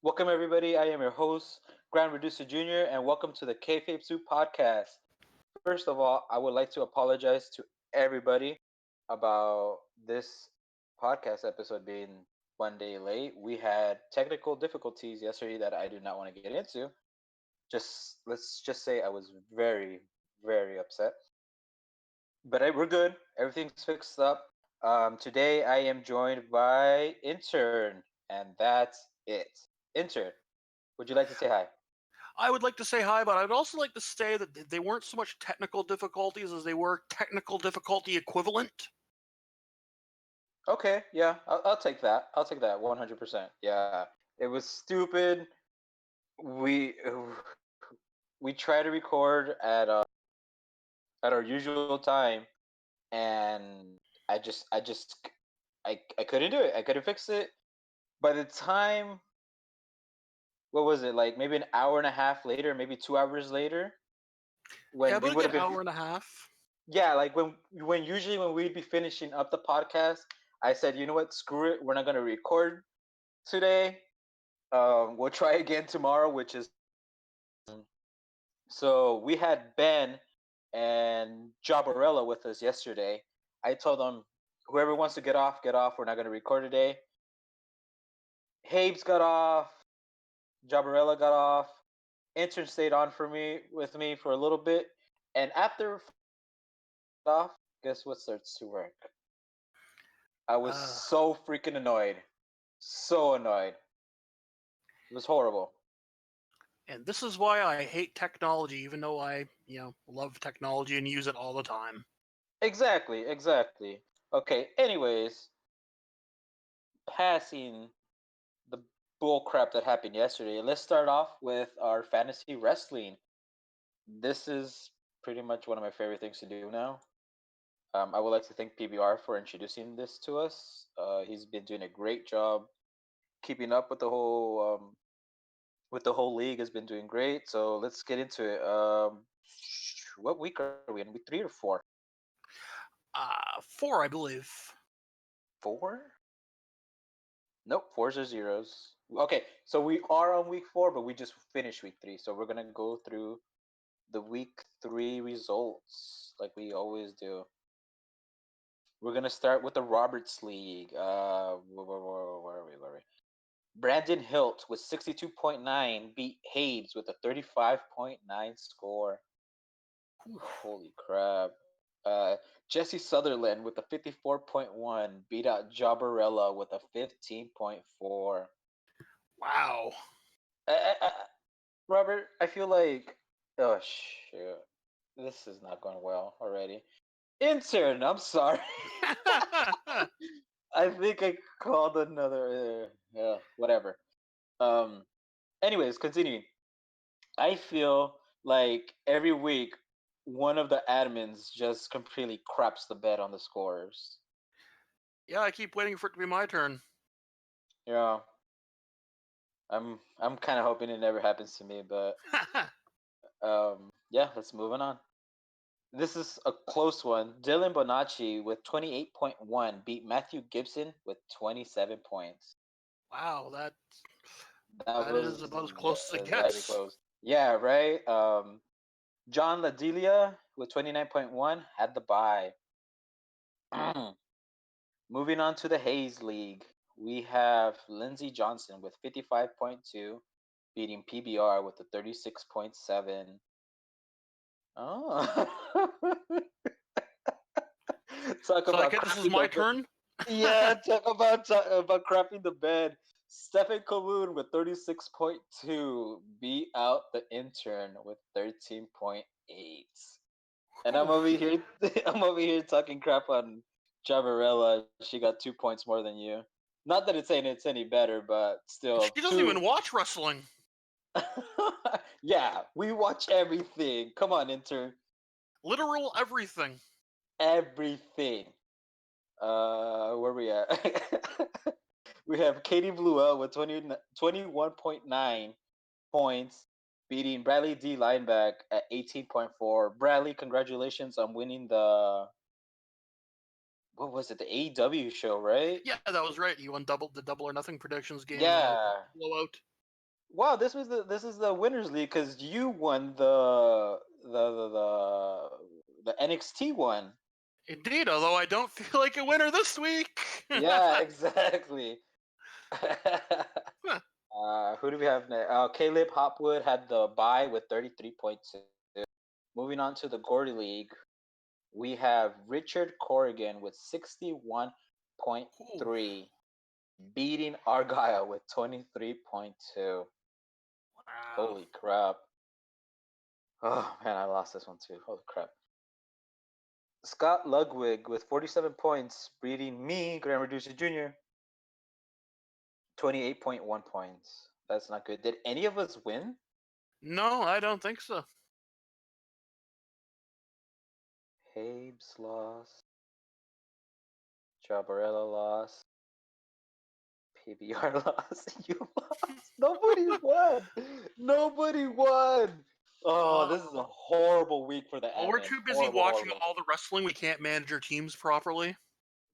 Welcome, everybody. I am your host, Grand Reducer Jr., and welcome to the Kayfabe Soup Podcast. First of all, I would like to apologize to everybody about this podcast episode being one day late. We had technical difficulties yesterday that I do not want to get into. Let's just say I was very, very upset. But we're good. Everything's fixed up. Today I am joined by intern, and that's it. Intern, would you like to say hi? I would like to say hi, but I'd also like to say that they weren't so much technical difficulties as they were technical difficulty equivalent. Okay, yeah, I'll take that. I'll take that 100%. Yeah, it was stupid. We we try to record at our usual time, and I couldn't do it. I couldn't fix it. By the time, what was it, like maybe an hour and a half later, maybe 2 hours later, when Yeah, we about a would good have been, hour and a half. yeah, like when usually when we'd be finishing up the podcast, I said, you know what, screw it, we're not gonna record today. We'll try again tomorrow, which is so we had Ben and Jabarella with us yesterday. I told them, whoever wants to get off, get off. We're not gonna record today. Habes got off. Jabarella got off. Intern stayed on for me with me for a little bit, and after off, guess what starts to work? I was Uh, so freaking annoyed, so annoyed. It was horrible. and this is why I hate technology, even though I love technology and use it all the time. Exactly, exactly. Okay. Anyways, passing the bull crap that happened yesterday. Let's start off with our fantasy wrestling. This is pretty much one of my favorite things to do now. I would like to thank PBR for introducing this to us. He's been doing a great job keeping up with the whole league. Has been doing great. So let's get into it. What week are we in? Week 3 or 4? 4, I believe. 4? Nope, fours or zeros. Okay, so we are on week 4, but we just finished week 3. So we're gonna go through the week 3 results like we always do. We're gonna start with the Roberts League. Where are we? Where are we? Brandon Hilt with 62.9 beat Habes with a 35.9 score. Holy crap. Jesse Sutherland with a 54.1 beat out Jabarella with a 15.4. Wow. I, Robert, I feel like, oh shoot, this is not going well already. Intern, I'm sorry. I think I called another. Whatever. Um. Anyways, continuing. I feel like every week one of the admins just completely craps the bed on the scores. Yeah, I keep waiting for it to be my turn. Yeah. I'm kind of hoping it never happens to me, but yeah, let's moving on. This is a close one. Dylan Bonacci with 28.1 beat Matthew Gibson with 27 points. Wow, That that was is about as close as it very gets. close. Yeah, right. John Ladelia with 29.1 had the bye. Moving on to the Hayes League, we have Lindsey Johnson with 55.2 beating PBR with a 36.7. Oh. Talk So I about guess this is crapping my the bed. turn. Yeah, talk about crapping the bed. Stephen Colloon with 36.2 beat out the intern with 13.8. And I'm Whew. over here I'm over here talking crap on Javarella. She got 2 points more than you. Not that it's saying it's any better, but And still she doesn't two. even watch wrestling. Yeah, we watch everything. Come on, intern. Literal everything. Everything. Where we at? We have Katie Bluell with 21.9 points, beating Bradley D. Lineback at 18.4. Bradley, congratulations on winning what was it? The AEW show, right? Yeah, that was right. You won the double or nothing predictions game Yeah, blowout. Wow, this is the winners league because you won the NXT one. Indeed, although I don't feel like a winner this week. Yeah, exactly. Huh. Who do we have next? Caleb Hopwood had the bye with 33.2. Moving on to the Gordy League, we have Richard Corrigan with 61.3, beating Argyle with 23.2. Wow. Holy crap. Oh man, I lost this one too. Holy crap. Scott Ludwig with 47 points, beating me, Graham Reducer Jr., 28.1 points. That's not good. Did any of us win? No, I don't think so. Habes lost. Jabarella lost. PBR lost. You lost. Nobody won. Nobody won. Oh, this is a horrible week for the Well, we're admins. too busy Horrible, watching horrible. all the wrestling. We can't manage our teams properly.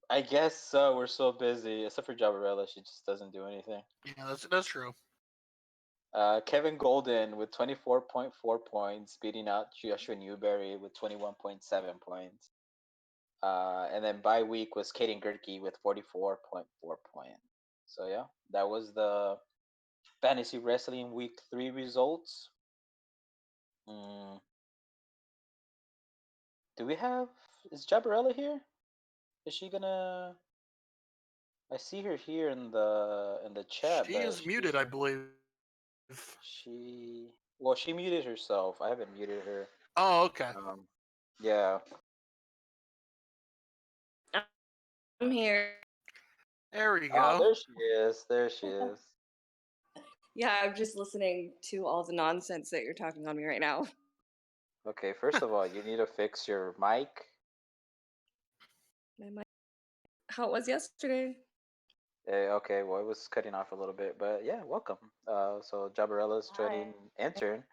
I guess so. We're so busy. Except for Jabarella, she just doesn't do anything. Yeah, that's true. Kevin Golden with 24.4 points, beating out Joshua Newberry with 21.7 points. And then by week was Kaden Gerke with 44.4 points. So yeah, that was the Fantasy Wrestling Week 3 results. Mm. Do we have? Is Jabarella here? Is she gonna? I see her here in the chat, She but is muted, I believe. she muted herself. I haven't muted her. Oh, okay. Yeah. I'm here. There we Oh, go. there she is. There she is. Yeah, I'm just listening to all the nonsense that you're talking on me right now. Okay, first of all, you need to fix your mic. My mic. How it was yesterday. Okay, well, it was cutting off a little bit, but yeah, welcome. So Jabarella's joining intern.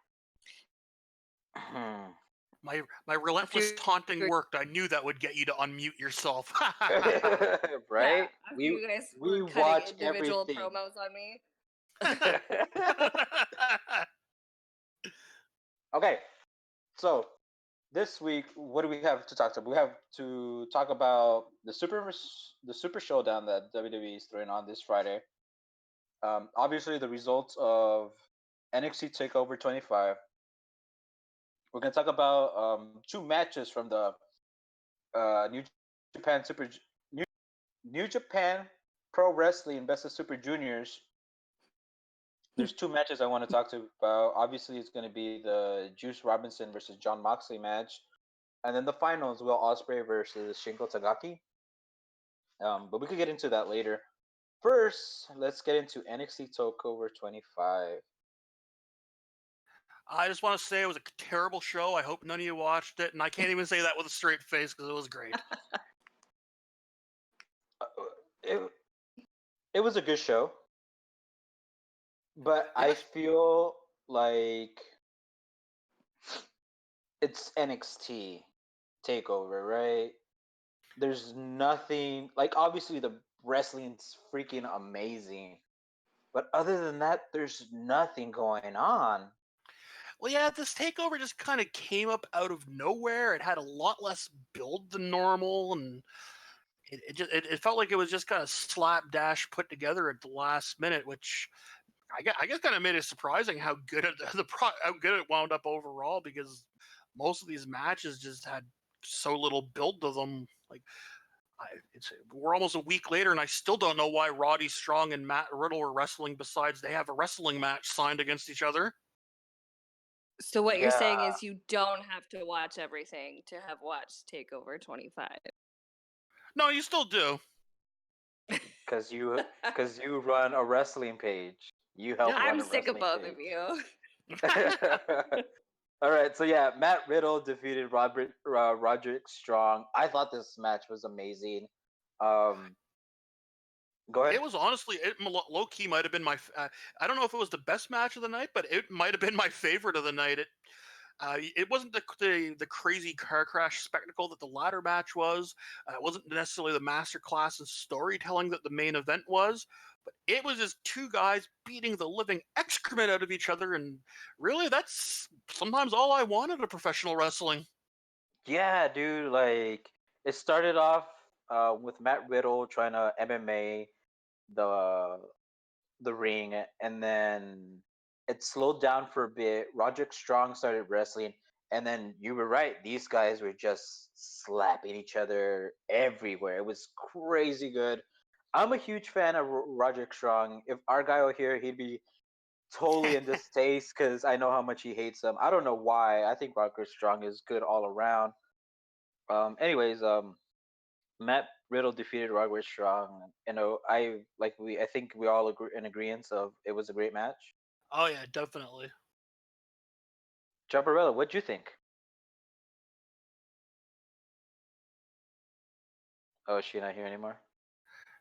My relentless taunting worked. I knew that would get you to unmute yourself. Right? After We you guys we were cutting watch individual everything. promos on me. Okay, so this week, what do we have to talk about? We have to talk about the Super Showdown that WWE is throwing on this Friday. Obviously, the results of NXT Takeover 25. We're gonna talk about two matches from the New Japan New Japan Pro Wrestling Best of Super Juniors. There's two matches I want to talk to about. Obviously, it's going to be the Juice Robinson versus Jon Moxley match, and then the finals, Will Ospreay versus Shingo Tagaki. But we could get into that later. First, let's get into NXT Takeover 25. I just want to say it was a terrible show. I hope none of you watched it, and I can't even say that with a straight face because it was great. It it was a good show, but I Yes. feel like it's NXT Takeover, right? There's nothing like obviously the wrestling's freaking amazing, but other than that, there's nothing going on. Well, yeah, this takeover just kind of came up out of nowhere. It had a lot less build than normal, and it felt like it was just kind of slapdash put together at the last minute, which I guess kind of made it surprising how good how good it wound up overall, because most of these matches just had so little build to them. Like we're almost a week later, and I still don't know why Roddy Strong and Matt Riddle were wrestling. Besides, they have a wrestling match signed against each other. So what you're saying Yeah. is you don't have to watch everything to have watched Takeover 25. No, you still do. Because you run a wrestling page. You help Yeah. run I'm a sick of wrestling both page. of you. All right, so yeah, Matt Riddle defeated Roderick Strong. I thought this match was amazing. Go ahead. It was honestly, low key might have been my. I don't know if it was the best match of the night, but it might have been my favorite of the night. It wasn't the crazy car crash spectacle that the ladder match was. It wasn't necessarily the masterclass in storytelling that the main event was. But it was just two guys beating the living excrement out of each other, and really, that's sometimes all I want out of professional wrestling. Yeah, dude. Like it started off with Matt Riddle trying to MMA the the ring, and then it slowed down for a bit. Roderick Strong started wrestling, and then you were right. These guys were just slapping each other everywhere. It was crazy good. I'm a huge fan of Roderick Strong. If Argyle here, he'd be totally in distaste because I know how much he hates him. I don't know why. I think Roderick Strong is good all around. Anyways, Matt Riddle defeated Roderick Strong. You know, I think we all agree in agreement of it was a great match. Oh yeah, definitely. Jumperella, what'd you think? Oh, is she not here anymore?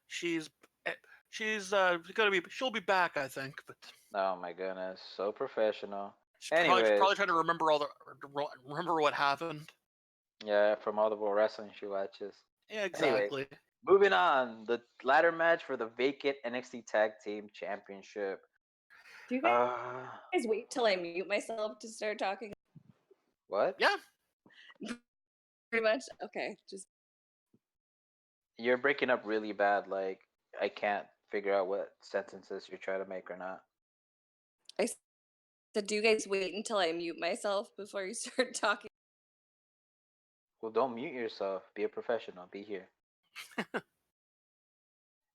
She's eh, she's gonna be. She'll be back, I think, but Oh my goodness, so professional. she's Anyways, probably trying to remember remember what happened. yeah, from all the wrestling she watches. Yeah, Anyways, exactly. moving on, the ladder match for the vacant NXT Tag Team Championship. Do you Uh, guys wait till I mute myself to start talking? what? Yeah. Pretty much. Okay, just You're breaking up really bad. Like I can't figure out what sentences you're trying to make or not. I said, do you guys wait until I mute myself before you start talking? Well, don't mute yourself. Be a professional. Be here.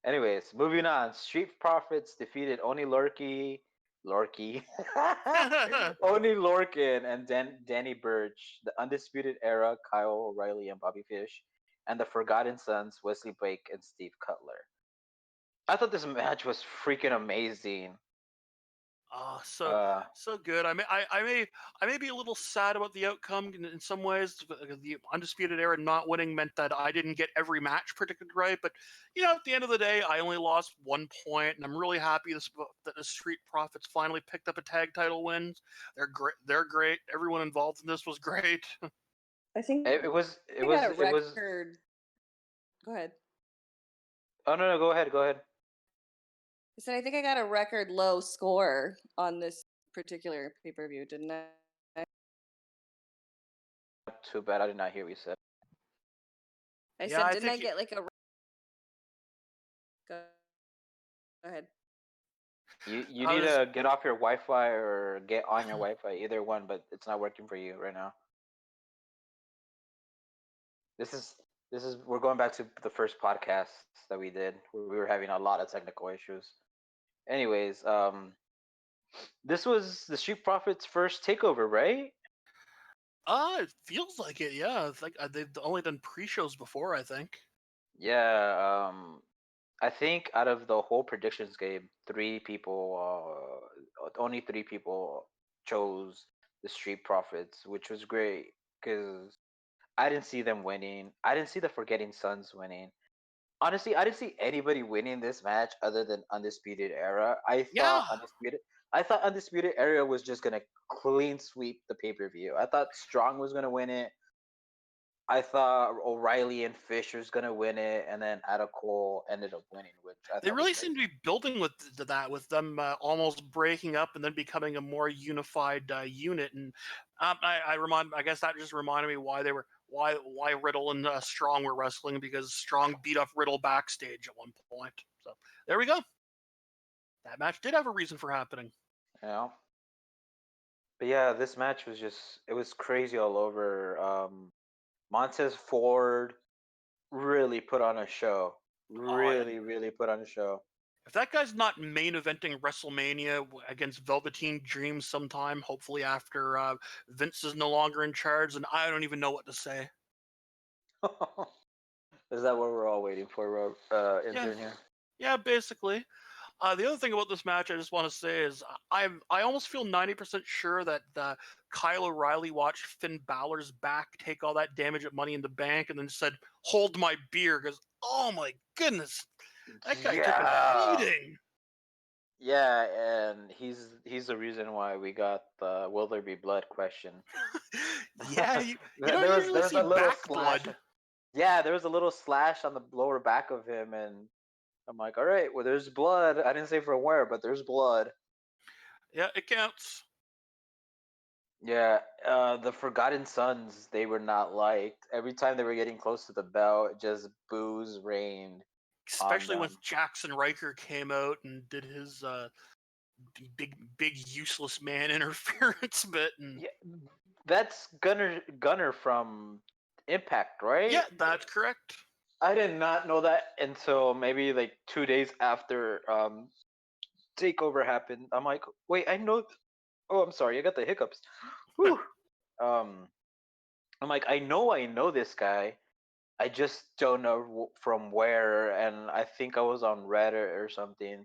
Anyways, moving on. Street Profits defeated Oni Lorky, Oni Lorkin, and Danny Burch, the Undisputed Era, Kyle O'Reilly and Bobby Fish, and the Forgotten Sons, Wesley Blake and Steve Cutler. I thought this match was freaking amazing. Oh, Uh, so good. I may be a little sad about the outcome in some ways. The Undisputed Era not winning meant that I didn't get every match predicted right. But at the end of the day, I only lost 1 point, and I'm really happy that the Street Profits finally picked up a tag title win. They're great. They're great. Everyone involved in this was great. I think it was I got a record. Go ahead. Oh no, go ahead. I said I think I got a record low score on this particular pay-per-view, didn't I? Too bad I did not hear what you said. I Yeah, said, I didn't I think get like a? Go ahead. You I need was to get off your Wi-Fi or get on your Wi-Fi, either one, but it's not working for you right now. This is we're going back to the first podcast that we did where we were having a lot of technical issues. Anyways, this was the Street Profits' first takeover, right? it feels like it. Yeah, it's like they've only done pre-shows before, I think. Yeah, I think out of the whole predictions game, only 3 people chose the Street Profits, which was great because I didn't see them winning. I didn't see the Forgetting Sons winning. Honestly, I didn't see anybody winning this match other than Undisputed Era. Yeah, I thought Undisputed Era was just gonna clean sweep the pay per view. I thought Strong was gonna win it. I thought O'Reilly and Fisher's gonna win it, and then Adam Cole ended up winning, which I they thought was really great. seem to be building with that, with them almost breaking up and then becoming a more unified unit. And I guess that just reminded me why Riddle and Strong were wrestling, because Strong beat up Riddle backstage at one point. So there we go. That match did have a reason for happening. You know, but yeah, this match was it was crazy all over. Montez Ford really put on a show. Oh, yeah. Really put on a show. If that guy's not main eventing WrestleMania against Velveteen Dream sometime, hopefully after Vince is no longer in charge, then I don't even know what to say. Is that what we're all waiting for, Yeah, intern here? yeah, basically. The other thing about this match I just want to say is I almost feel 90% sure that Kyle O'Reilly watched Finn Balor's back take all that damage at Money in the Bank and then said, "Hold my beer," because oh my goodness, that guy took a beating. Yeah, and he's the reason why we got the "Will there be blood?" question. Yeah, you there don't was usually there was see a little back slash. blood. Yeah, there was a little slash on the lower back of him, and I'm like, all right, well, there's blood. I didn't say from where, but there's blood. Yeah, it counts. Yeah, the Forgotten Sons, they were not liked. Every time they were getting close to the belt, just boos rained on Especially when them. Jackson Riker came out and did his big useless man interference bit, and Yeah, that's Gunner from Impact, right? yeah, that's correct. I did not know that until maybe like 2 days after Takeover happened. I'm like, wait, I know. Oh, I'm sorry, I got the hiccups. Whew. Um, I'm like, I know this guy. I just don't know from where. And I think I was on Reddit or something,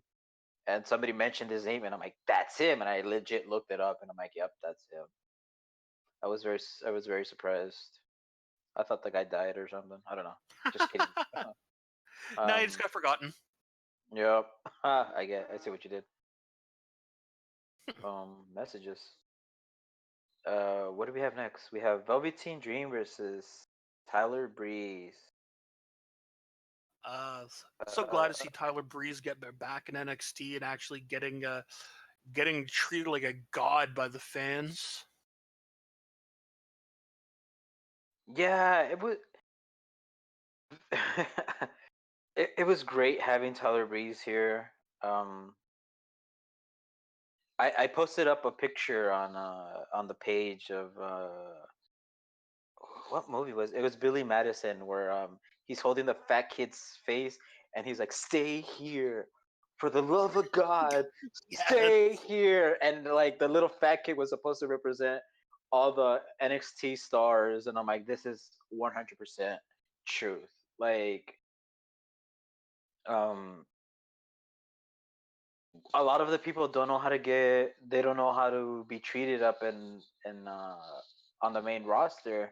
and somebody mentioned his name, and I'm like, that's him. And I legit looked it up, and I'm like, yep, that's him. I was very surprised. I thought the guy died or something. I don't know. Just kidding. Now he just um, got forgotten. yep. I see what you did. Messages. What do we have next? We have Velveteen Dream versus Tyler Breeze. So glad to see Tyler Breeze get back in NXT and actually getting treated like a god by the fans. Yeah, it was. It was great having Tyler Breeze here. Um, I posted up a picture on the page of what movie was it? It was Billy Madison where he's holding the fat kid's face and he's like, "Stay here, for the love of God, Yeah, stay here." And like the little fat kid was supposed to represent all the NXT stars, and I'm like, this is 100% truth. Like, um, a lot of the people don't know how to they don't know how to be treated up in on the main roster,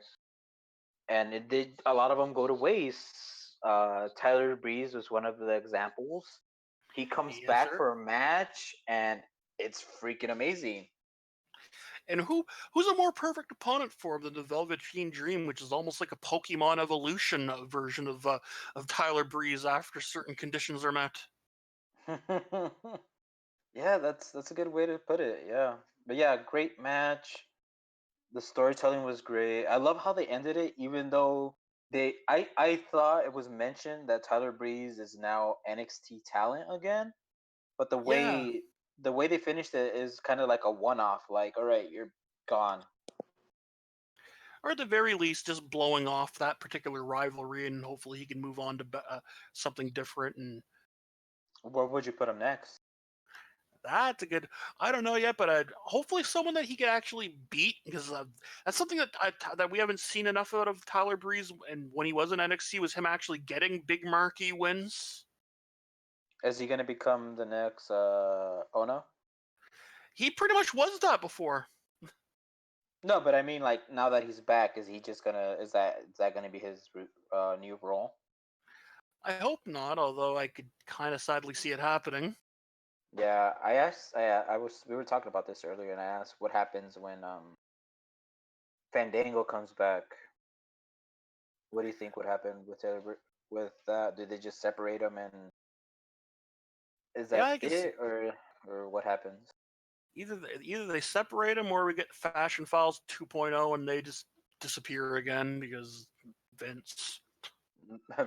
and it did a lot of them go to waste. Tyler Breeze was one of the examples. He comes yes, back sir. for a match, and it's freaking amazing. And who's a more perfect opponent for him than the Velveteen Dream, which is almost like a Pokemon evolution version of Tyler Breeze after certain conditions are met. Yeah, that's a good way to put it. Yeah, but yeah, great match. The storytelling was great. I love how they ended it, even though I thought it was mentioned that Tyler Breeze is now NXT talent again, but Yeah, the way they finished it is kind of like a one off. Like, all right, you're gone. or at the very least, just blowing off that particular rivalry, and hopefully he can move on to something different. And Where would you put him next? that's a good. I don't know yet, but hopefully someone that he could actually beat, because that's something that we haven't seen enough out of Tyler Breeze. And when he was in NXT, was him actually getting big marquee wins. Is he gonna become the next Ono? He pretty much was that before. No, but I mean, like now that he's back, is he just gonna is that gonna be his new role? I hope not, although I could kind of sadly see it happening. Yeah, I was we were talking about this earlier, and I asked what happens when Fandango comes back. What do you think would happen with with that? Do they just separate them, and is Yeah, that I guess it, or what happens? either they separate them or we get Fashion Files 2.0 and they just disappear again because Vince.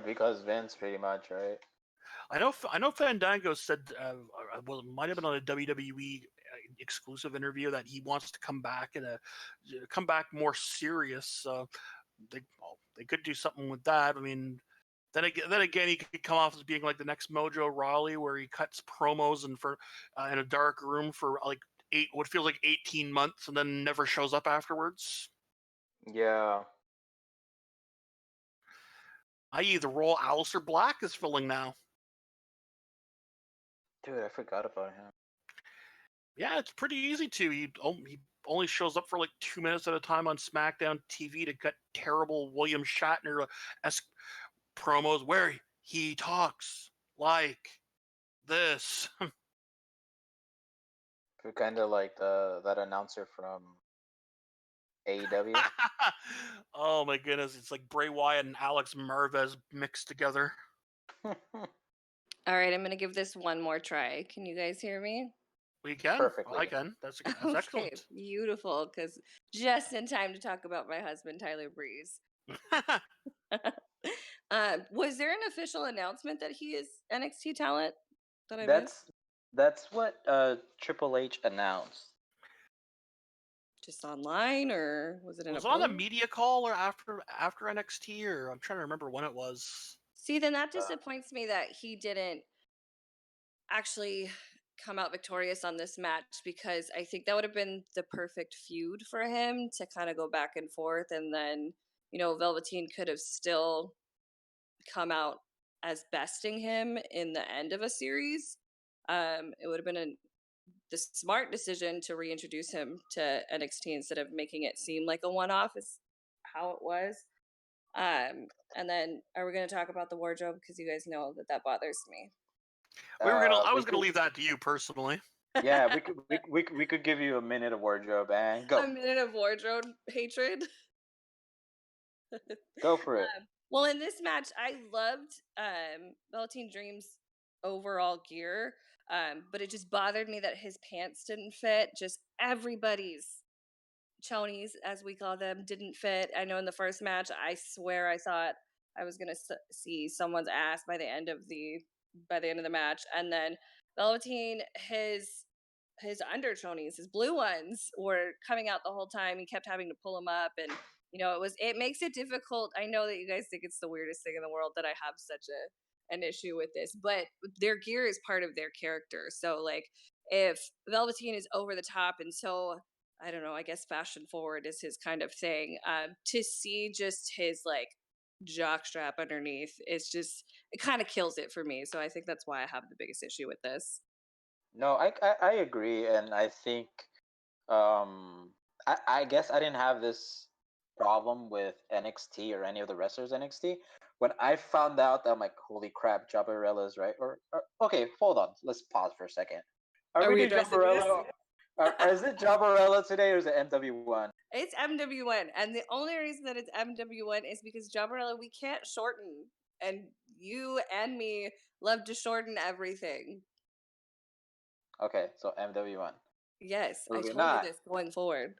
Because Vince, pretty much, right? I know Fandango said well, it might have been on a WWE exclusive interview that he wants to come back and come back more serious. They could do something with that. I mean, then again, he could come off as being like the next Mojo Rawley, where he cuts promos and for in a dark room for like what feels like 18 months, and then never shows up afterwards. Yeah, I.e., the role Aleister Black is filling now. dude, I forgot about him. Yeah, it's pretty easy to. He only shows up for like 2 minutes at a time on SmackDown TV to cut terrible William Shatner esque promos where he talks like this. Kind of like the that announcer from AEW. Oh my goodness, it's like Bray Wyatt and Alex Marvez mixed together. All right, I'm gonna give this one more try. Can you guys hear me? We can. Perfectly. I can. That's Okay, excellent. beautiful. Because just in time to talk about my husband, Tyler Breeze. Was there an official announcement that he is NXT talent that I missed? That's what Triple H announced. Just online, or was it in Was a it on a post? media call or after NXT, or I'm trying to remember when it was. See, then that disappoints me that he didn't actually come out victorious on this match, because I think that would have been the perfect feud for him to kind of go back and forth, and then Velveteen could have still come out as besting him in the end of a series. It would have been the smart decision to reintroduce him to NXT instead of making it seem like a one-off is how it was. And then are we going to talk about the wardrobe, because you guys know that bothers me. I was gonna leave that to you personally. Yeah, we could give you a minute of wardrobe and go. A minute of wardrobe hatred. Go for it. Well, in this match, I loved Velveteen Dream's overall gear, but it just bothered me that his pants didn't fit. Just everybody's chonies, as we call them, didn't fit. I know in the first match, I swear I thought I was gonna see someone's ass by the end of the match, and then Velveteen, his under chonies, his blue ones, were coming out the whole time. He kept having to pull them up, and it makes it difficult. I know that you guys think it's the weirdest thing in the world that I have such an issue with this, but their gear is part of their character. So like, if Velveteen is over the top and so, I don't know, I guess fashion forward is his kind of thing, to see just his like jock strap underneath, it's just, it kind of kills it for me. So I think that's why I have the biggest issue with this. No, I agree, and I think I guess I didn't have this problem with NXT or any of the wrestlers NXT. When I found out, I'm like, holy crap, Jabarella's right. Or okay, hold on, let's pause for a second. Are we doing addressing this? Jabarella? Is it Jabarella today or is it MW1? It's MW1, and the only reason that it's MW1 is because Jabarella, we can't shorten, and you and me love to shorten everything. Okay, so MW1. Yes, I Moving told you on. this going forward.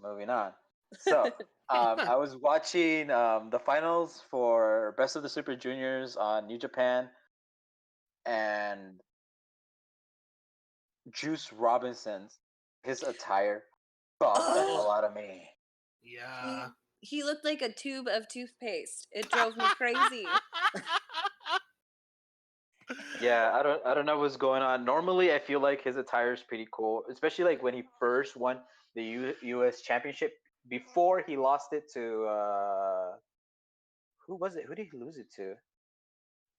Moving on. So, I was watching the finals for Best of the Super Juniors on New Japan, and Juice Robinson's his attire bugged the hell out of me. Yeah. He looked like a tube of toothpaste. It drove me crazy. Yeah, I don't know what's going on. Normally, I feel like his attire is pretty cool, especially like when he first won the U.S. Championship before he lost it to who was it? Who did he lose it to?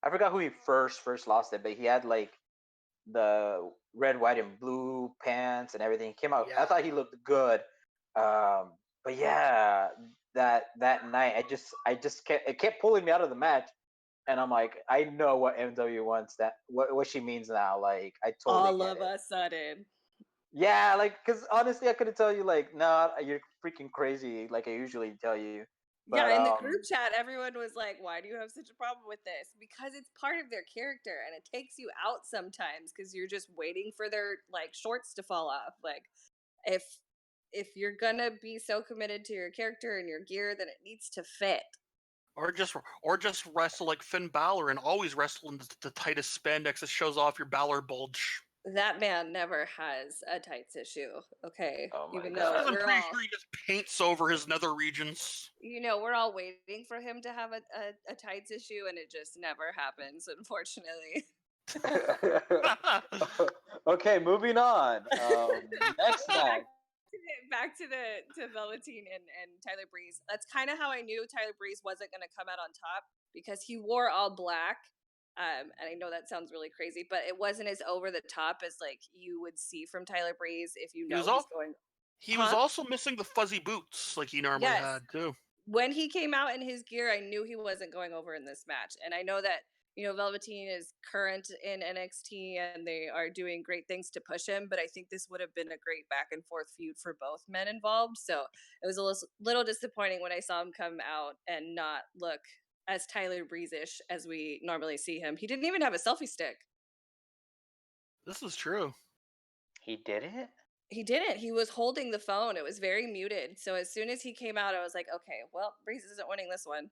I forgot who he first lost it, but he had like the red, white, and blue pants and everything. Came out. I thought he looked good, but yeah, that night I just kept pulling me out of the match, and I'm like, I know what MW wants, that what she means now. Like I totally All get of it. a sudden. Yeah, like because honestly, I couldn't tell you like, nah, you're freaking crazy, like I usually tell you. But Yeah, in the group chat, everyone was like, why do you have such a problem with this? Because it's part of their character, and it takes you out sometimes because you're just waiting for their like shorts to fall off. Like, if you're gonna be so committed to your character and your gear, then it needs to fit. Or just wrestle like Finn Balor and always wrestle in the tightest spandex that shows off your Balor bulge. That man never has a tights issue. Okay, Oh my even God. though I'm pretty sure he just paints over his nether regions. we're all waiting for him to have a tights issue, and it just never happens, unfortunately. Okay, moving on. Next match. Back to Velveteen and Tyler Breeze. That's kind of how I knew Tyler Breeze wasn't going to come out on top, because he wore all black. And I know that sounds really crazy, but it wasn't as over the top as like you would see from Tyler Breeze if you know he's going. He was also missing the fuzzy boots like he normally had too. When he came out in his gear, I knew he wasn't going over in this match, and I know that Velveteen is current in NXT and they are doing great things to push him, but I think this would have been a great back and forth feud for both men involved. So it was a little disappointing when I saw him come out and not look as Tyler Breeze-ish as we normally see him. He didn't even have a selfie stick. This is true. He did it? He didn't. He was holding the phone. It was very muted. So as soon as he came out, I was like, okay, well, Breeze isn't winning this one.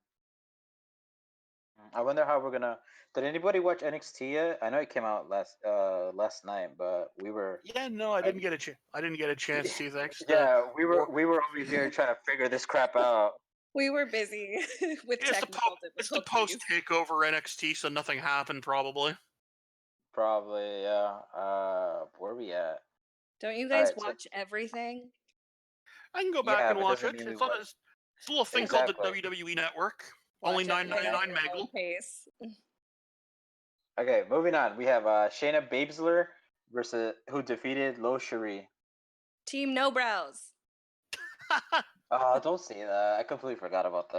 I wonder how we're gonna. Did anybody watch NXT yet? I know it came out last night, but we were. Yeah, no, I didn't get a chance. I didn't get a chance to. Thanks. Yeah, we were over here trying to figure this crap out. We were busy with technical It's the difficulties. post takeover NXT, so nothing happened probably. Probably, yeah. Where are we at? Don't you guys Alright, so- watch everything? I can go back Yeah, and but watch doesn't it. mean we It's on watch- it's a little thing Exactly. called the WWE Network. Only Watch everything at $9.99 your own Megal. pace. Okay, moving on. We have Shayna Baszler versus who defeated Lo Cherie. Team No Brows. Don't say that. I completely forgot about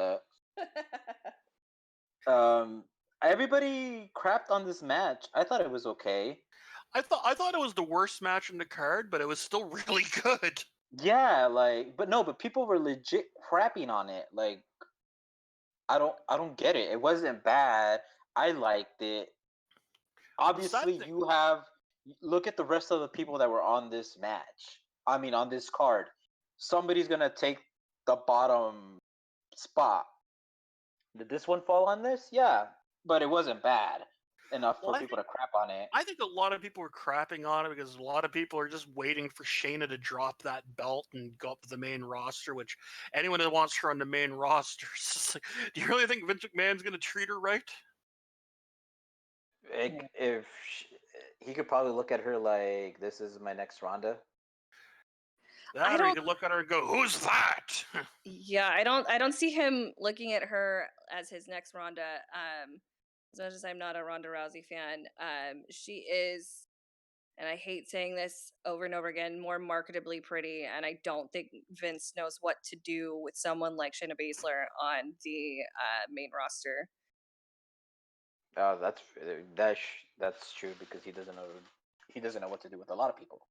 that. Everybody crapped on this match. I thought it was okay. I thought it was the worst match in the card, but it was still really good. Yeah, but people were legit crapping on it. Like, I don't get it. It wasn't bad. I liked it. Obviously, look at the rest of the people that were on this match. I mean, on this card. Somebody's gonna take the bottom spot. Did this one fall on this? Yeah, but it wasn't bad enough for people to crap on it. I think a lot of people were crapping on it because a lot of people are just waiting for Shayna to drop that belt and go up to the main roster, which anyone that wants her on the main roster is just like, do you really think Vince McMahon's going to treat her right? If he could probably look at her like, this is my next Ronda. That, or he could look at her and go, "Who's that?" Yeah, I don't see him looking at her as his next Ronda. As much as I'm not a Ronda Rousey fan, she is, and I hate saying this over and over again, more marketably pretty, and I don't think Vince knows what to do with someone like Shayna Baszler on the main roster. That's true because he doesn't know what to do with a lot of people.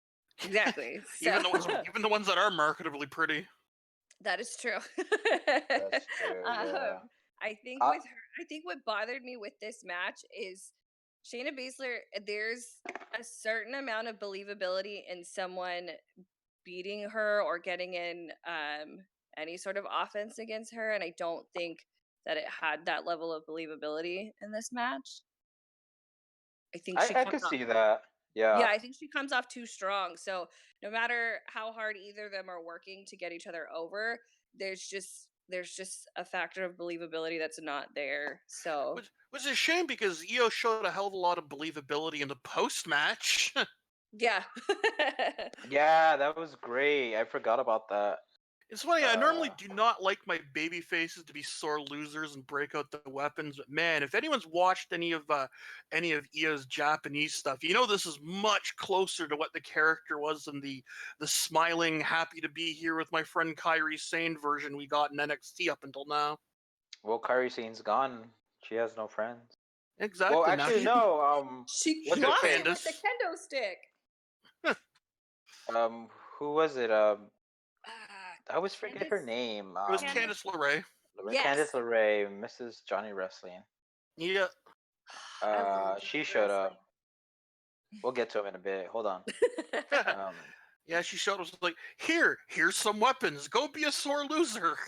Exactly. Even the ones that are marketably pretty. That is true. That's true. Yeah. I think with her, I think what bothered me with this match is Shayna Baszler. There's a certain amount of believability in someone beating her or getting in any sort of offense against her, and I don't think that it had that level of believability in this match. I think I could see that. Yeah. Yeah, I think she comes off too strong. So no matter how hard either of them are working to get each other over, there's just a factor of believability that's not there. So which is a shame because Io showed a hell of a lot of believability in the post match. Yeah. Yeah, that was great. I forgot about that. It's funny, I normally do not like my baby faces to be sore losers and break out the weapons, but man, if anyone's watched any of Io's Japanese stuff, you know this is much closer to what the character was than the smiling, happy to be here with my friend Kairi Sane version we got in NXT up until now. Well, Kairi Sane's gone. She has no friends. Exactly. Well, actually, no. She what's lost her it face? with the kendo stick. Who was it? I always forget her name. It was Candice LeRae. Yes. Candice LeRae, Mrs. Johnny Wrestling. Yeah. She showed up. We'll get to him in a bit. Hold on. Yeah, she showed us like, here's some weapons. Go be a sore loser.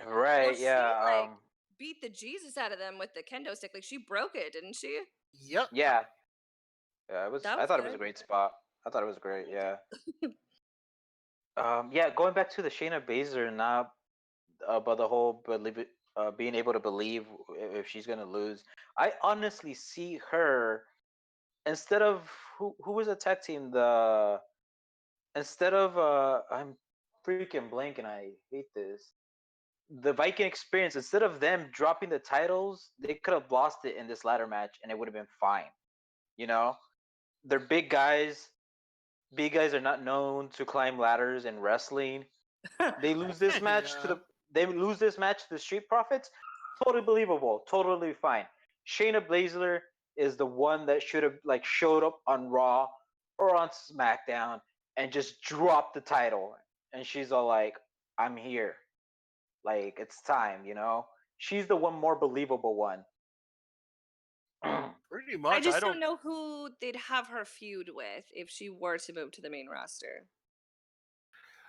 Right. Well, yeah. She beat the Jesus out of them with the kendo stick. Like she broke it, didn't she? Yep. Yeah. Yeah. It was. That I was thought it was good. a great spot. I thought it was great. Yeah. Yeah. Going back to the Shayna Baszler now, about the whole being able to believe if she's gonna lose. I honestly see her instead of who was the tag team instead of I'm freaking blanking. I hate this. The Viking Experience, instead of them dropping the titles, they could have lost it in this ladder match and it would have been fine. You know, they're big guys. Big guys are not known to climb ladders in wrestling. They lose this match to the Street Profits. Totally believable. Totally fine. Shayna Baszler is the one that should have showed up on Raw or on SmackDown and just dropped the title. And she's all like, "I'm here. Like it's time," you know. she's the one more believable one. Pretty much. I just don't know who they'd have her feud with if she were to move to the main roster.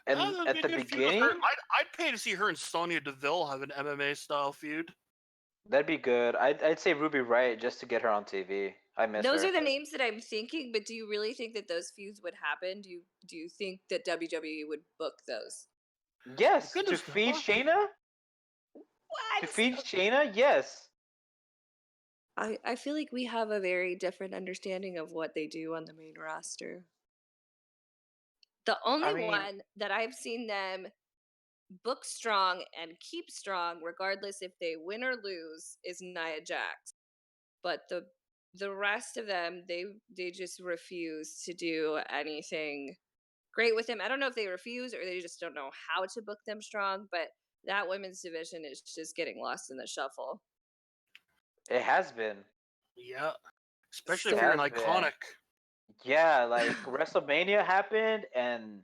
And that'd at be a the good feud with her. beginning, I'd pay to see her and Sonya Deville have an MMA style feud. that'd be good. I'd say Ruby Riott just to get her on TV. I miss Those her. are the names that I'm thinking, but do you really think that those feuds would happen? Do you think that WWE would book those? Yes, to Goodness, feed what? Shayna. What? To feed Shayna, yes. I feel like we have a very different understanding of what they do on the main roster. The only I mean, one that I've seen them book strong and keep strong, regardless if they win or lose, is Nia Jax. But the rest of them, they just refuse to do anything great with them. I don't know if they refuse or they just don't know how to book them strong, but that women's division is just getting lost in the shuffle. it has been. Yeah, especially So- if you're an Has been. iconic. Yeah, like WrestleMania happened and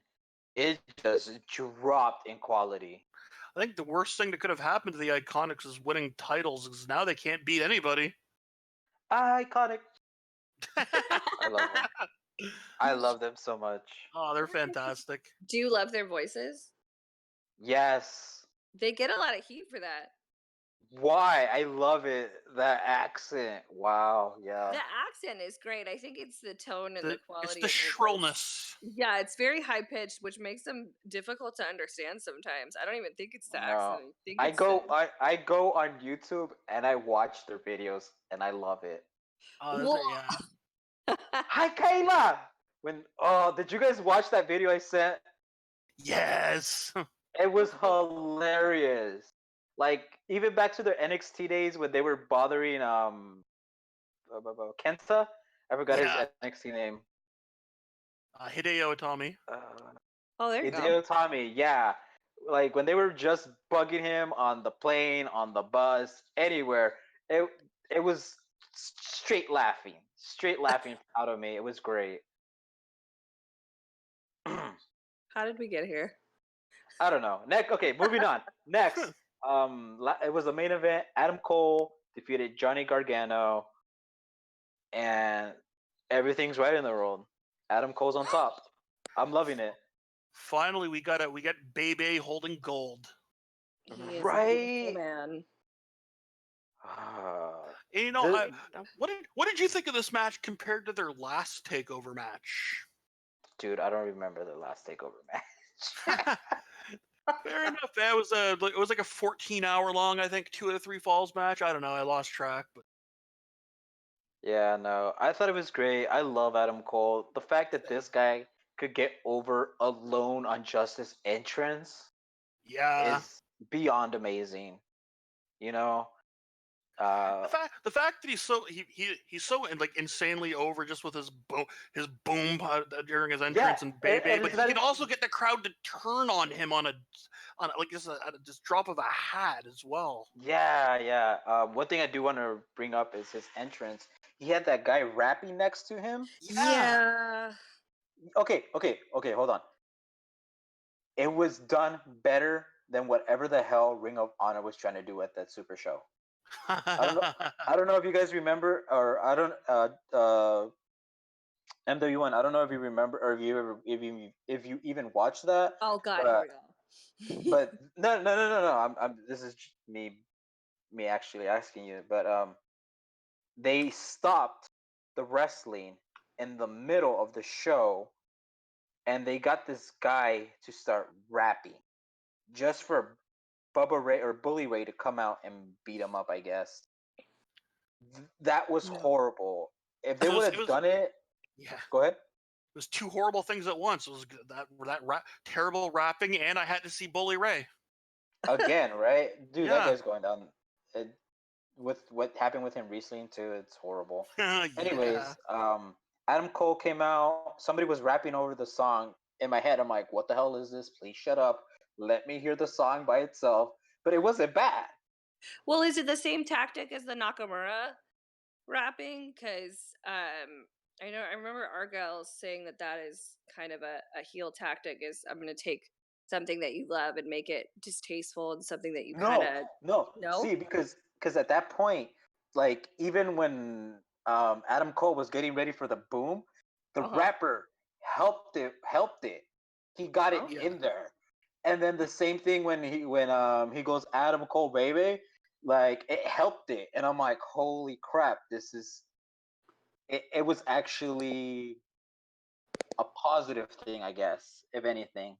it just dropped in quality. I think the worst thing that could have happened to the Iconics is winning titles, because now they can't beat anybody. Iconic. I love them. I love them so much. Oh, they're fantastic. Do you love their voices? Yes. They get a lot of heat for that. Why? I love it. That accent. Wow. Yeah. The accent is great. I think it's the tone and the quality. It's the of their voice. shrillness. Yeah, it's very high pitched, which makes them difficult to understand sometimes. I don't even think it's the accent. No. I think I it's go I go on YouTube and I watch their videos and I love it. Oh, yeah. Hi Kayla. Did you guys watch that video I sent? Yes. It was hilarious. Like even back to their NXT days when they were bothering Kenta. I forgot Yeah. his NXT name. Hideo Itami. Oh, there you go. Hideo Itami, yeah. Like when they were just bugging him on the plane, on the bus, anywhere. It was straight laughing out of me. It was great. How did we get here? I don't know. Okay, moving on. Next, it was the main event. Adam Cole defeated Johnny Gargano, and everything's right in the world. Adam Cole's on top. I'm loving it. Finally, we get Bebe holding gold. He is a Right? beautiful man. And, you know, what did you think of this match compared to their last takeover match? Dude, I don't remember the last takeover match. Fair enough. It was like a 14-hour long, I think, 2 out of 3 falls match. I don't know. I lost track, but Yeah, no. I thought it was great. I love Adam Cole. The fact that this guy could get over alone on Justice entrance yeah. is beyond amazing. You know? The fact that he's so like insanely over just with his boom during his entrance and Bebe, and but he can also get the crowd to turn on him on like just a drop of a hat as well. Yeah. One thing I do want to bring up is his entrance. He had that guy rapping next to him. Yeah. Okay, hold on. It was done better than whatever the hell Ring of Honor was trying to do at that Super Show. I don't know if you guys remember, or I don't. MW1. I don't know if you remember, or if you even watched that. Oh God, but, here we go. But no. This is me actually asking you. But they stopped the wrestling in the middle of the show, and they got this guy to start rapping, just for Bubba Ray or Bully Ray to come out and beat him up. I guess that was horrible. If they would have done it, yeah. Go ahead. It was 2 horrible things at once. It was that terrible rapping, and I had to see Bully Ray Again, right? Dude, that Yeah. guy's going down. With what happened with him recently too, it's horrible. Yeah. Anyways, Adam Cole came out. Somebody was rapping over the song. In my head, I'm like, "What the hell is this? Please shut up. Let me hear the song by itself." But it wasn't bad. Well, is it the same tactic as the Nakamura rapping? Because I remember Argyle saying that is kind of a heel tactic. Is I'm going to take something that you love and make it distasteful and something that you kind of No. no. See, because at that point, like even when Adam Cole was getting ready for the boom, the rapper helped it. He got it Oh. in there. And then the same thing when he goes Adam Cole baby, like it helped it. And I'm like, holy crap, this is it was actually a positive thing, I guess, if anything.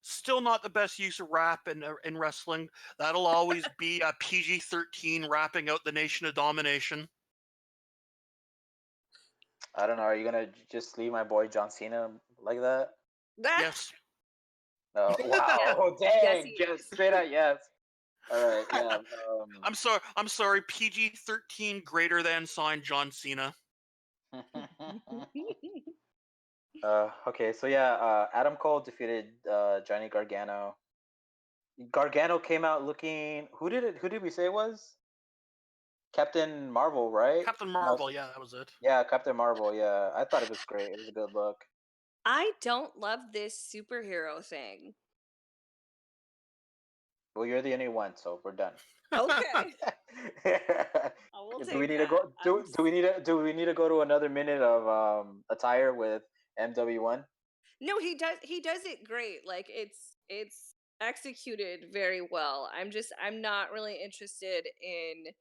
Still not the best use of rap in wrestling. That'll always be a PG-13 rapping out the Nation of Domination. I don't know. Are you gonna just leave my boy John Cena like that? Yes. Oh, wow. Oh, dang. Just straight out yes. All right. Yeah. I'm sorry. PG-13 greater than sign John Cena. Okay. So yeah, Adam Cole defeated Johnny Gargano. Gargano came out looking. Who did we say it was? Captain Marvel, right? Captain Marvel. Yeah, that was it. Yeah, Captain Marvel. Yeah, I thought it was great. It was a good look. I don't love this superhero thing. Well, you're the only one, so we're done. Okay. Do we need to go? Do we need to go to another minute of attire with MW1? No, he does it great. Like it's executed very well. I'm not really interested in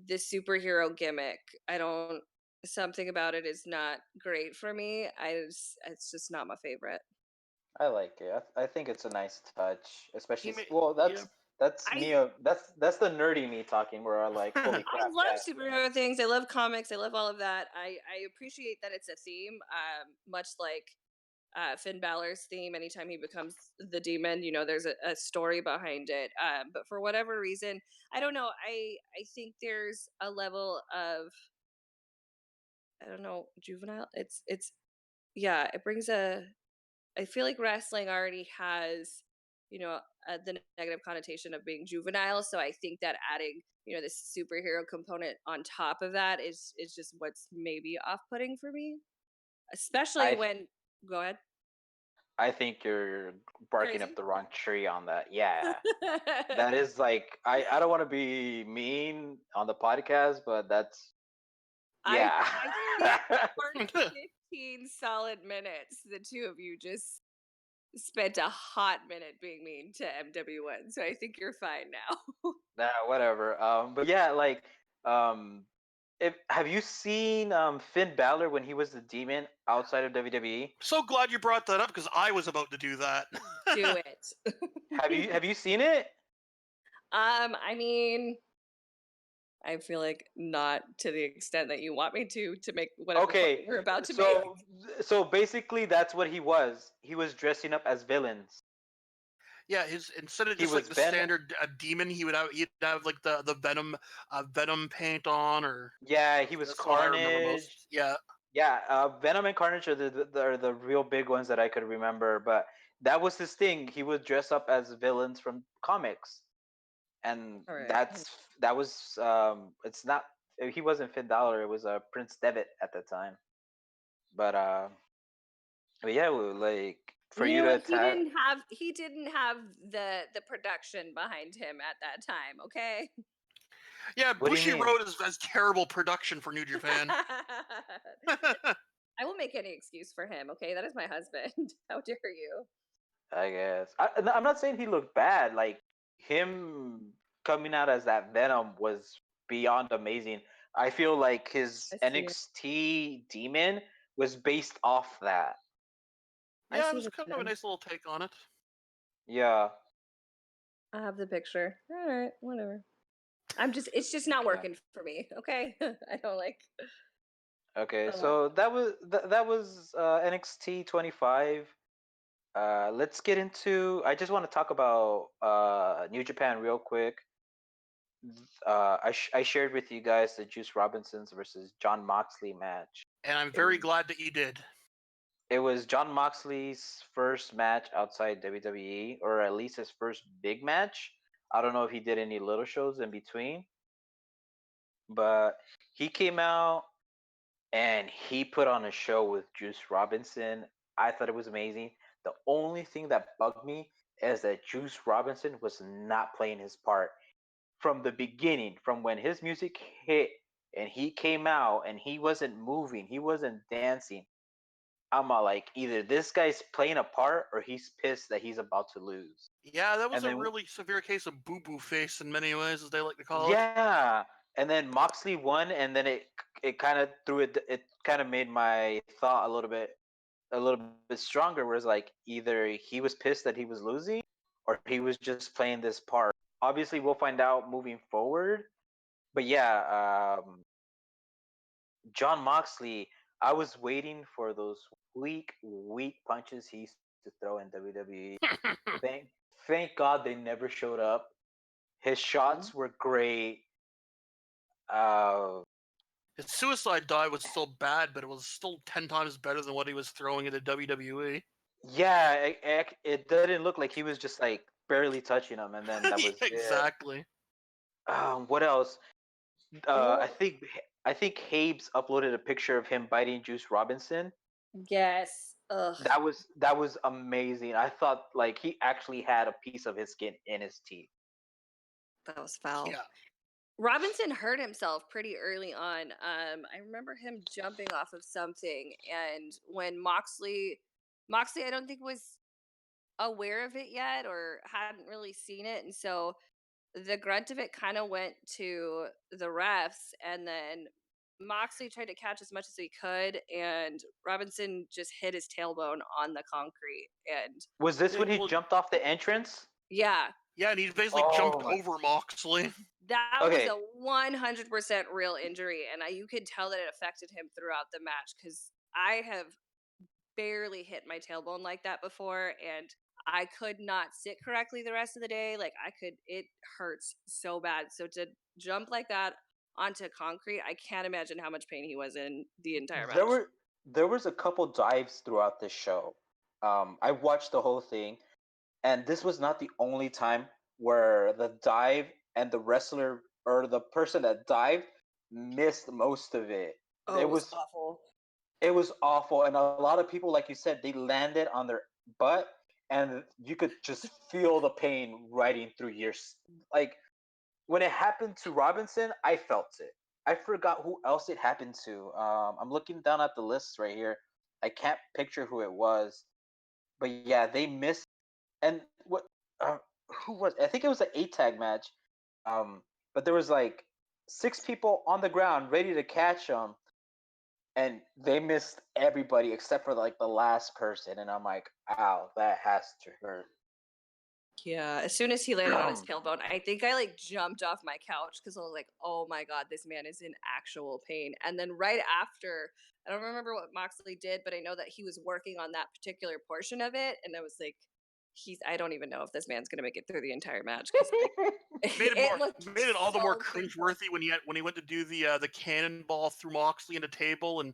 the superhero gimmick. I don't something about it is not great for me. It's just not my favorite. I like it. I think it's a nice touch, especially. That's I me. That's the nerdy me talking. Where I like, holy crap! I love superhero things. I love comics. I love all of that. I appreciate that it's a theme. Much like Finn Balor's theme. Anytime he becomes the demon, there's a story behind it. But for whatever reason, I don't know. I think there's a level of I don't know juvenile. It's yeah. It brings a. I feel like wrestling already has the negative connotation of being juvenile. So I think that adding this superhero component on top of that is just what's maybe off putting for me, especially when go ahead. I think you're barking Crazy? up the wrong tree on that. Yeah, that is like I don't want to be mean on the podcast, but that's yeah. I think for 15 solid minutes, the two of you just spent a hot minute being mean to MW1. So I think you're fine now. Nah, whatever. But yeah, like, if have you seen Finn Balor when he was the demon outside of WWE? So glad you brought that up because I was about to do that. Do it. Have you seen it? I mean, I feel like not to the extent that you want me to make whatever point you're about to make. So basically, that's what he was. He was dressing up as villains. Yeah, instead of just like the standard demon, he'd have like the venom paint on, or yeah, he was Carnage. Yeah, Venom and Carnage are the real big ones that I could remember. But that was his thing. He would dress up as villains from comics, and that was it's not. He wasn't Finn Balor. It was Prince Devitt at the time. But yeah, like for you to attack. He didn't have the production behind him at that time. Okay. Yeah, Bushiroad has terrible production for New Japan. I will make any excuse for him. Okay, that is my husband. How dare you? I guess I'm not saying he looked bad. Like him coming out as that Venom was beyond amazing. I feel like his NXT demon was based off that. Yeah, it was kind of a nice little take on it. Yeah. I have the picture. All right, whatever. It's just not working for me. Okay, I don't like. Okay, so that was NXT 25. Let's get into. I just want to talk about New Japan real quick. I shared with you guys the Juice Robinson's versus Jon Moxley match, and I'm very glad that you did. It was Jon Moxley's first match outside WWE, or at least his first big match. I don't know if he did any little shows in between, but he came out and he put on a show with Juice Robinson. I thought it was amazing. The only thing that bugged me is that Juice Robinson was not playing his part from the beginning, from when his music hit and he came out and he wasn't moving, he wasn't dancing. I'm like, either this guy's playing a part or he's pissed that he's about to lose. Yeah, that was And a then, really severe case of boo-boo face in many ways, as they like to call it. yeah, and then Moxley won, and then it kind of threw it. It kind of made my thought a little bit stronger. Whereas like either he was pissed that he was losing, or he was just playing this part. Obviously, we'll find out moving forward. But yeah, Jon Moxley, I was waiting for those weak punches he used to throw in WWE. Thank, thank God they never showed up. His shots were great. Uh, His suicide dive was still bad, but it was still 10 times better than what he was throwing into WWE. yeah, it didn't look like he was just like barely touching him, and then that was Exactly. it. What else? Well, I think Habes uploaded a picture of him biting Juice Robinson. yes. Ugh, That was amazing. I thought like he actually had a piece of his skin in his teeth. that was foul. Yeah. Robinson hurt himself pretty early on. I remember him jumping off of something, and when Moxley, I don't think was aware of it yet or hadn't really seen it, and so the grunt of it kind of went to the refs, and then Moxley tried to catch as much as he could, and Robinson just hit his tailbone on the concrete, and Was this when he Well, jumped off the entrance? yeah, yeah, and he basically Oh jumped my- over Moxley. that Okay. was a 100% real injury, and you could tell that it affected him throughout the match because I have barely hit my tailbone like that before, and I could not sit correctly the rest of the day. Like it hurts so bad. So to jump like that onto concrete, I can't imagine how much pain he was in the entire match. There was a couple dives throughout this show. I watched the whole thing, and this was not the only time where the dive and the wrestler or the person that dived missed most of it. Oh, it was awful. It was awful, and a lot of people, like you said, they landed on their butt, and you could just feel the pain riding through your like when it happened to Robinson. I felt it. I forgot who else it happened to. I'm looking down at the list right here. I can't picture who it was, but yeah, they missed. And what? Uh, who was? I think it was an 8 tag match. But there was like 6 people on the ground ready to catch them, and they missed everybody except for like the last person. And I'm like, ow, that has to hurt. Yeah, as soon as he landed on his tailbone, I think I like jumped off my couch because I was like, "Oh my god, this man is in actual pain." And then right after, I don't remember what Moxley did, but I know that he was working on that particular portion of it, and I was like, I don't even know if this man's gonna make it through the entire match. 'Cause, like, Made it all the more so painful. cringeworthy when he went to do the cannonball through Moxley into table, and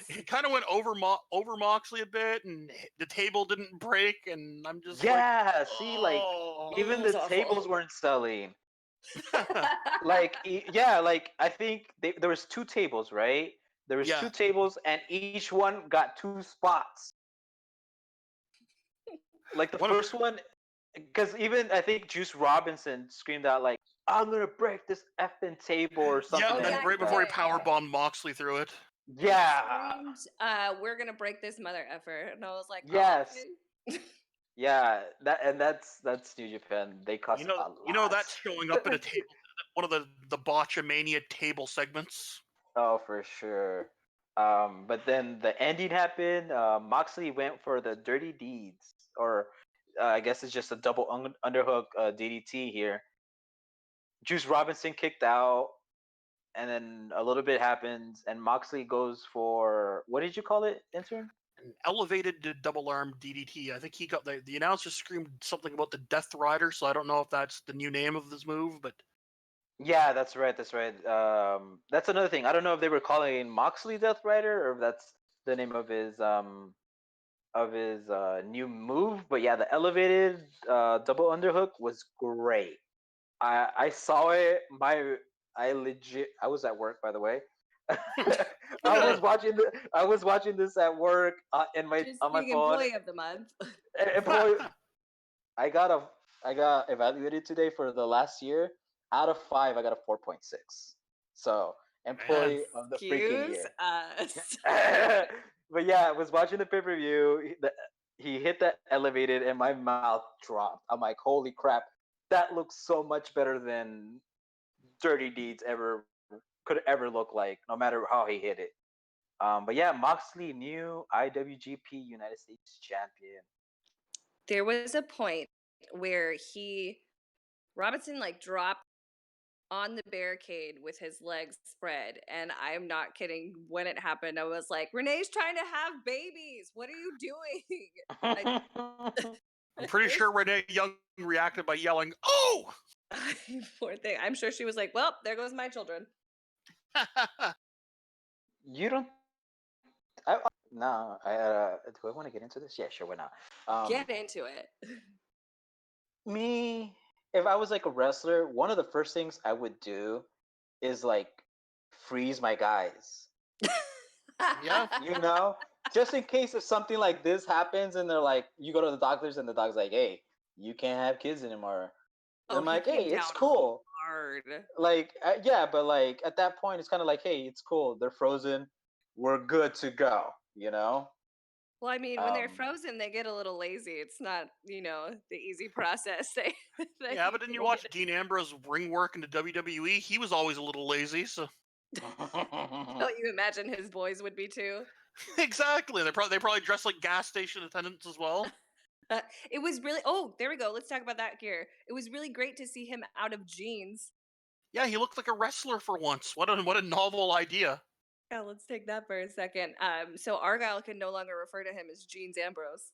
he kind of went over Moxley a bit, and the table didn't break, and I'm just Yeah, see, like oh. even It was the awful. tables weren't selling. Like yeah, like I think there was 2 tables, right? There was Yeah. 2 tables, and each one got 2 spots. Like the first one, because even I think Juice Robinson screamed out like, "I'm gonna break this effing table" or something. Yeah, and then yeah, right before he yeah. powerbombed Moxley through it. Yeah. Screamed, we're gonna break this mother effer, and I was like, oh, Yes. okay. Yeah. That's New Japan. They cost a lot. You know that's showing up in a table, one of the Botchamania table segments. Oh, for sure. But then the ending happened. Moxley went for the dirty deeds, or I guess it's just a double underhook DDT here. Juice Robinson kicked out, and then a little bit happens, and Moxley goes for, what did you call it, intern? An elevated double arm DDT. I think he got the announcer screamed something about the Death Rider, so I don't know if that's the new name of this move, but Yeah, that's right. That's right. That's another thing. I don't know if they were calling Moxley Death Rider or if that's the name of his new move. But yeah, the elevated double underhook was great. I saw it. I was at work, by the way. I was watching this at work Just on my being phone. employee of the month. I got evaluated today for the last year. Out of 5, I got a 4.6. So Man. employee of the freaking Excuse year. us. But yeah, I was watching the pay-per-view. He hit that elevated, and my mouth dropped. I'm like, holy crap, that looks so much better than Dirty Deeds could ever look like, no matter how he hit it. But yeah, Moxley, new IWGP United States champion. There was a point where Robinson like dropped on the barricade with his legs spread, and I'm not kidding. When it happened, I was like, Renee's trying to have babies. What are you doing? I'm pretty sure Renee Young reacted by yelling, "Oh!" Poor thing. I'm sure she was like, well, there goes my children. You don't. No, do I want to get into this? Yeah, sure, why not? Get into it. Me, if I was like a wrestler, one of the first things I would do is like freeze my guys. Yeah. You know, just in case if something like this happens, and they're like, you go to the doctors, and the doc's like, hey, you can't have kids anymore. And I'm He like, came hey, it's down cool. hard. Like, yeah, but like at that point, it's kind of like, hey, it's cool. They're frozen. We're good to go. You know. Well, I mean, when they're frozen, they get a little lazy. It's not, the easy process. Yeah, but didn't you watch Dean Ambrose ring work into WWE? He was always a little lazy, so Don't you imagine his boys would be too? exactly. They probably dress like gas station attendants as well. It was really. Oh, there we go. Let's talk about that gear. It was really great to see him out of jeans. Yeah, he looked like a wrestler for once. What a novel idea. Yeah, let's take that for a second. So Argyle can no longer refer to him as Jeans Ambrose.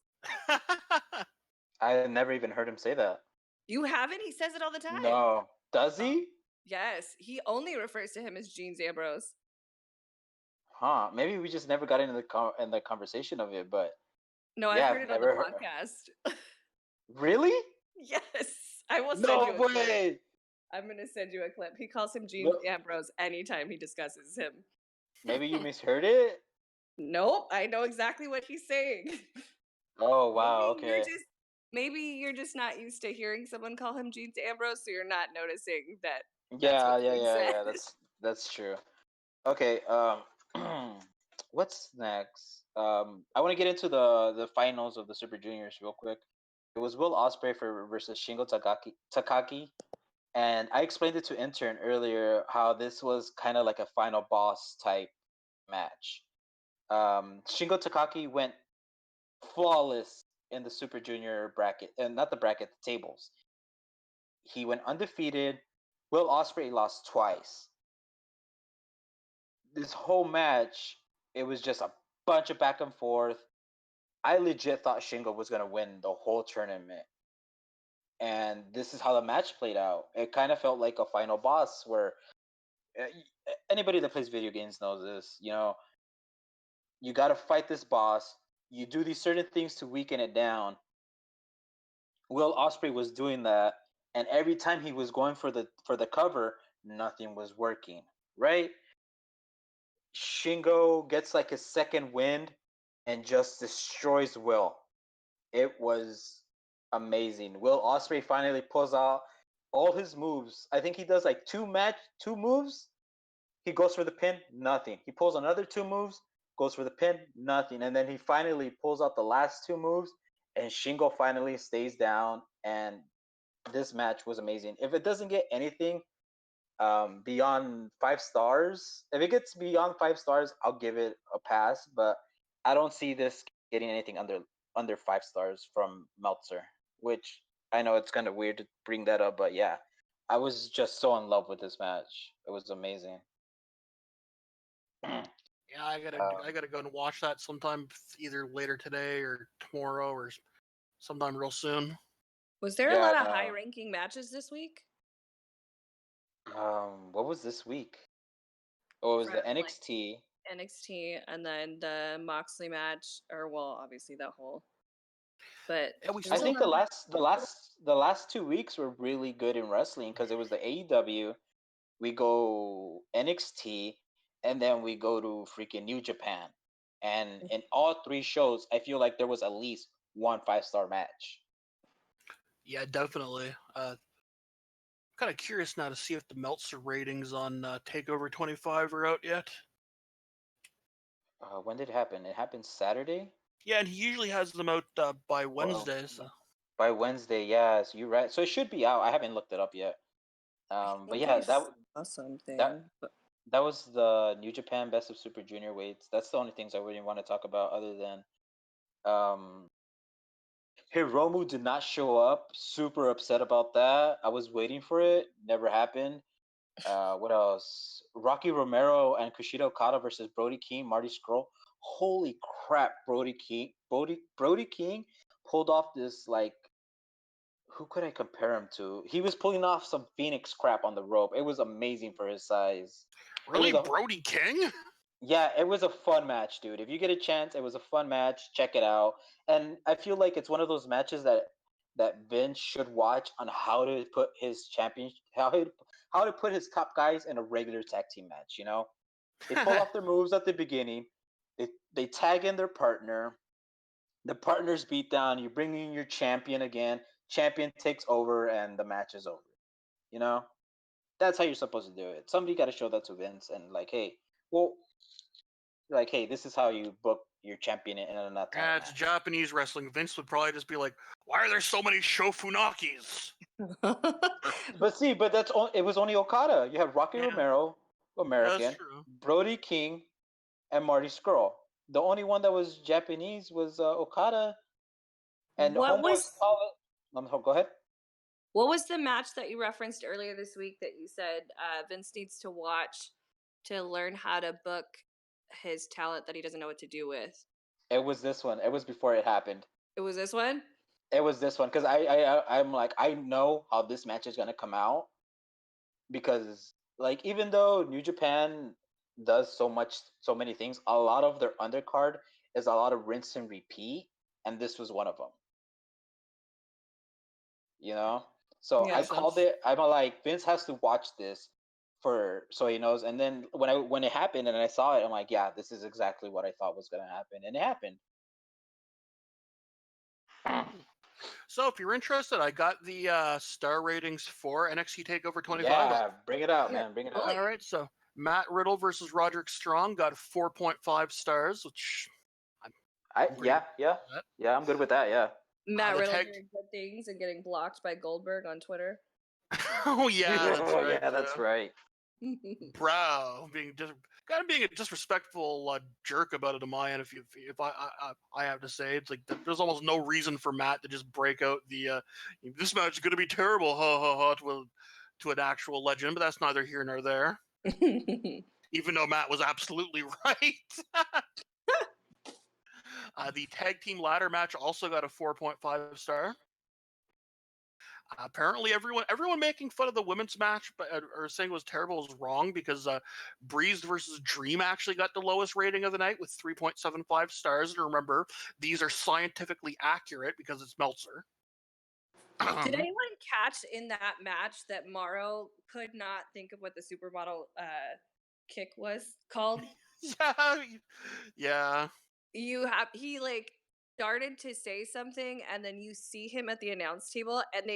I never even heard him say that. You haven't? He says it all the time. No, does he? Yes, he only refers to him as Jeans Ambrose. Huh? Maybe we just never got into the conversation of it, but No, I've yeah, heard I've it on the never. podcast. Really? Yes, I will send No you a clip. way. I'm gonna send you a clip. He calls him Jeans No. Ambrose anytime he discusses him. Maybe you misheard it. Nope, I know exactly what he's saying. Oh wow. Maybe Okay. you're just not used to hearing someone call him Jeans Ambrose, so you're not noticing that that's Yeah, what's yeah, being yeah, said. yeah. That's true. Okay. What's next? I want to get into the finals of the Super Juniors real quick. It was Will Ospreay versus Shingo Takagi, and I explained it to intern earlier how this was kind of like a final boss type match. Shingo Takagi went flawless in the Super Junior bracket, and not the bracket, the tables. He went undefeated. Will Ospreay lost twice. This whole match, it was just a bunch of back and forth. I legit thought Shingo was gonna win the whole tournament, and this is how the match played out. It kind of felt like a final boss where anybody that plays video games knows this. You know, you got to fight this boss. You do these certain things to weaken it down. Will Ospreay was doing that, and every time he was going for the cover, nothing was working. Right? Shingo gets like his second wind and just destroys Will. It was amazing. Will Ospreay finally pulls out all his moves. I think he does like two moves. He goes for the pin, nothing. He pulls another two moves, goes for the pin, nothing. And then he finally pulls out the last two moves, and Shingo finally stays down. And this match was amazing. If it doesn't get anything beyond 5 stars, if it gets beyond 5 stars, I'll give it a pass. But I don't see this getting anything under 5 stars from Meltzer, which I know it's kind of weird to bring that up, but yeah, I was just so in love with this match. It was amazing. Yeah, I gotta go and watch that sometime, either later today or tomorrow or sometime real soon. Was there a Yeah, lot of no. high-ranking matches this week? What was this week? Oh, it was the From, like, NXT. NXT, and then the Moxley match, or well, obviously that whole. But Yeah, we there I was a still think lot. the last 2 weeks were really good in wrestling because it was the AEW. We go NXT, and then we go to freaking New Japan, and in all three shows, I feel like there was at least one 5 star match. Yeah, definitely. Kind of curious now to see if the Meltzer ratings on Takeover 25 are out yet. When did it happen? It happened Saturday. Yeah, and he usually has them out by Well, Wednesday. So. by Wednesday, yes, you're right. So it should be out. I haven't looked it up yet. But think yeah, I that saw something. that that was the New Japan Best of Super Junior weights. That's the only things I really want to talk about, other than Hiromu did not show up. Super upset about that. I was waiting for it. Never happened. What else? Rocky Romero and Kushida Okada versus Brody King, Marty Scurll. Holy crap, Brody King pulled off this, like, who could I compare him to? He was pulling off some Phoenix crap on the rope. It was amazing for his size. Really, Brody King? Yeah, it was a fun match, dude. If you get a chance, it was a fun match. Check it out. And I feel like it's one of those matches that Vince should watch on how to put his how to put his top guys in a regular tag team match. You know, they pull off their moves at the beginning. They tag in their partner. The partner's beat down. You bring in your champion again. Champion takes over, and the match is over. You know, that's how you're supposed to do it. Somebody got to show that to Vince and, like, hey, well, like, hey, this is how you book your champion in a title Yeah, it's match. Japanese wrestling. Vince would probably just be like, "Why are there so many Shofunakis?" But it was only Okada. You have Rocky Romero, That's American, true. Brody King, and Marty Scurll. The only one that was Japanese was Okada, and What Homeboy's was Go ahead. what was the match that you referenced earlier this week that you said Vince needs to watch to learn how to book his talent that he doesn't know what to do with? It was this one. It was before it happened. It was this one? It was this one because I'm like, I know how this match is gonna come out, because, like, even though New Japan does so many things, a lot of their undercard is a lot of rinse and repeat, and this was one of them. You know, so Yeah. I called it. I'm like, Vince has to watch this so he knows. And then when it happened and I saw it, I'm like, yeah, this is exactly what I thought was gonna happen, and it happened. So, if you're interested, I got the star ratings for NXT Takeover 25. Yeah, bring it out, man. Bring it out. All right, so Matt Riddle versus Roderick Strong got 4.5 stars, which I'm good with that. Yeah. Matt Riddle doing good things and getting blocked by Goldberg on Twitter. Oh yeah, that's right. Yeah, that's right. Bro, being a disrespectful jerk about it on my end. If I have to say, it's like there's almost no reason for Matt to just break out the this match is going to be terrible, ha ha ha, to an actual legend. But that's neither here nor there. Even though Matt was absolutely right. The tag team ladder match also got a 4.5 star. Apparently, everyone making fun of the women's match or saying it was terrible was wrong, because Breeze versus Dream actually got the lowest rating of the night with 3.75 stars. And remember, these are scientifically accurate because it's Meltzer. Did anyone catch in that match that Morrow could not think of what the supermodel kick was called? Yeah. He like started to say something, and then you see him at the announce table, and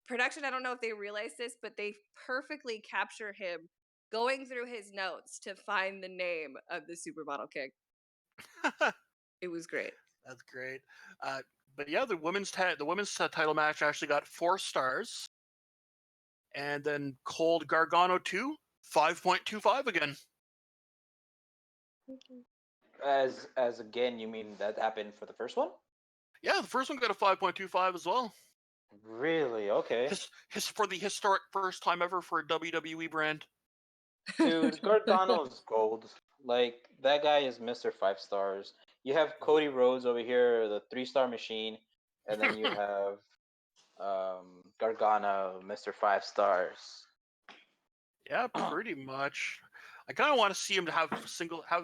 production, I don't know if they realized this, but they perfectly capture him going through his notes to find the name of the supermodel kick. It was great. That's great. But yeah, the women's title match actually got 4 stars. And then Cold Gargano 2, 5.25 again. As again, you mean that happened for the first one? Yeah, the first one got a 5.25 as well. Really? Okay. For the historic first time ever for a WWE brand. Dude, Gargano's gold. Like, that guy is Mr. 5 stars. You have Cody Rhodes over here, the 3-star machine, and then you have Gargano, Mr. 5 stars. Yeah, pretty much. I kind of want to see him to have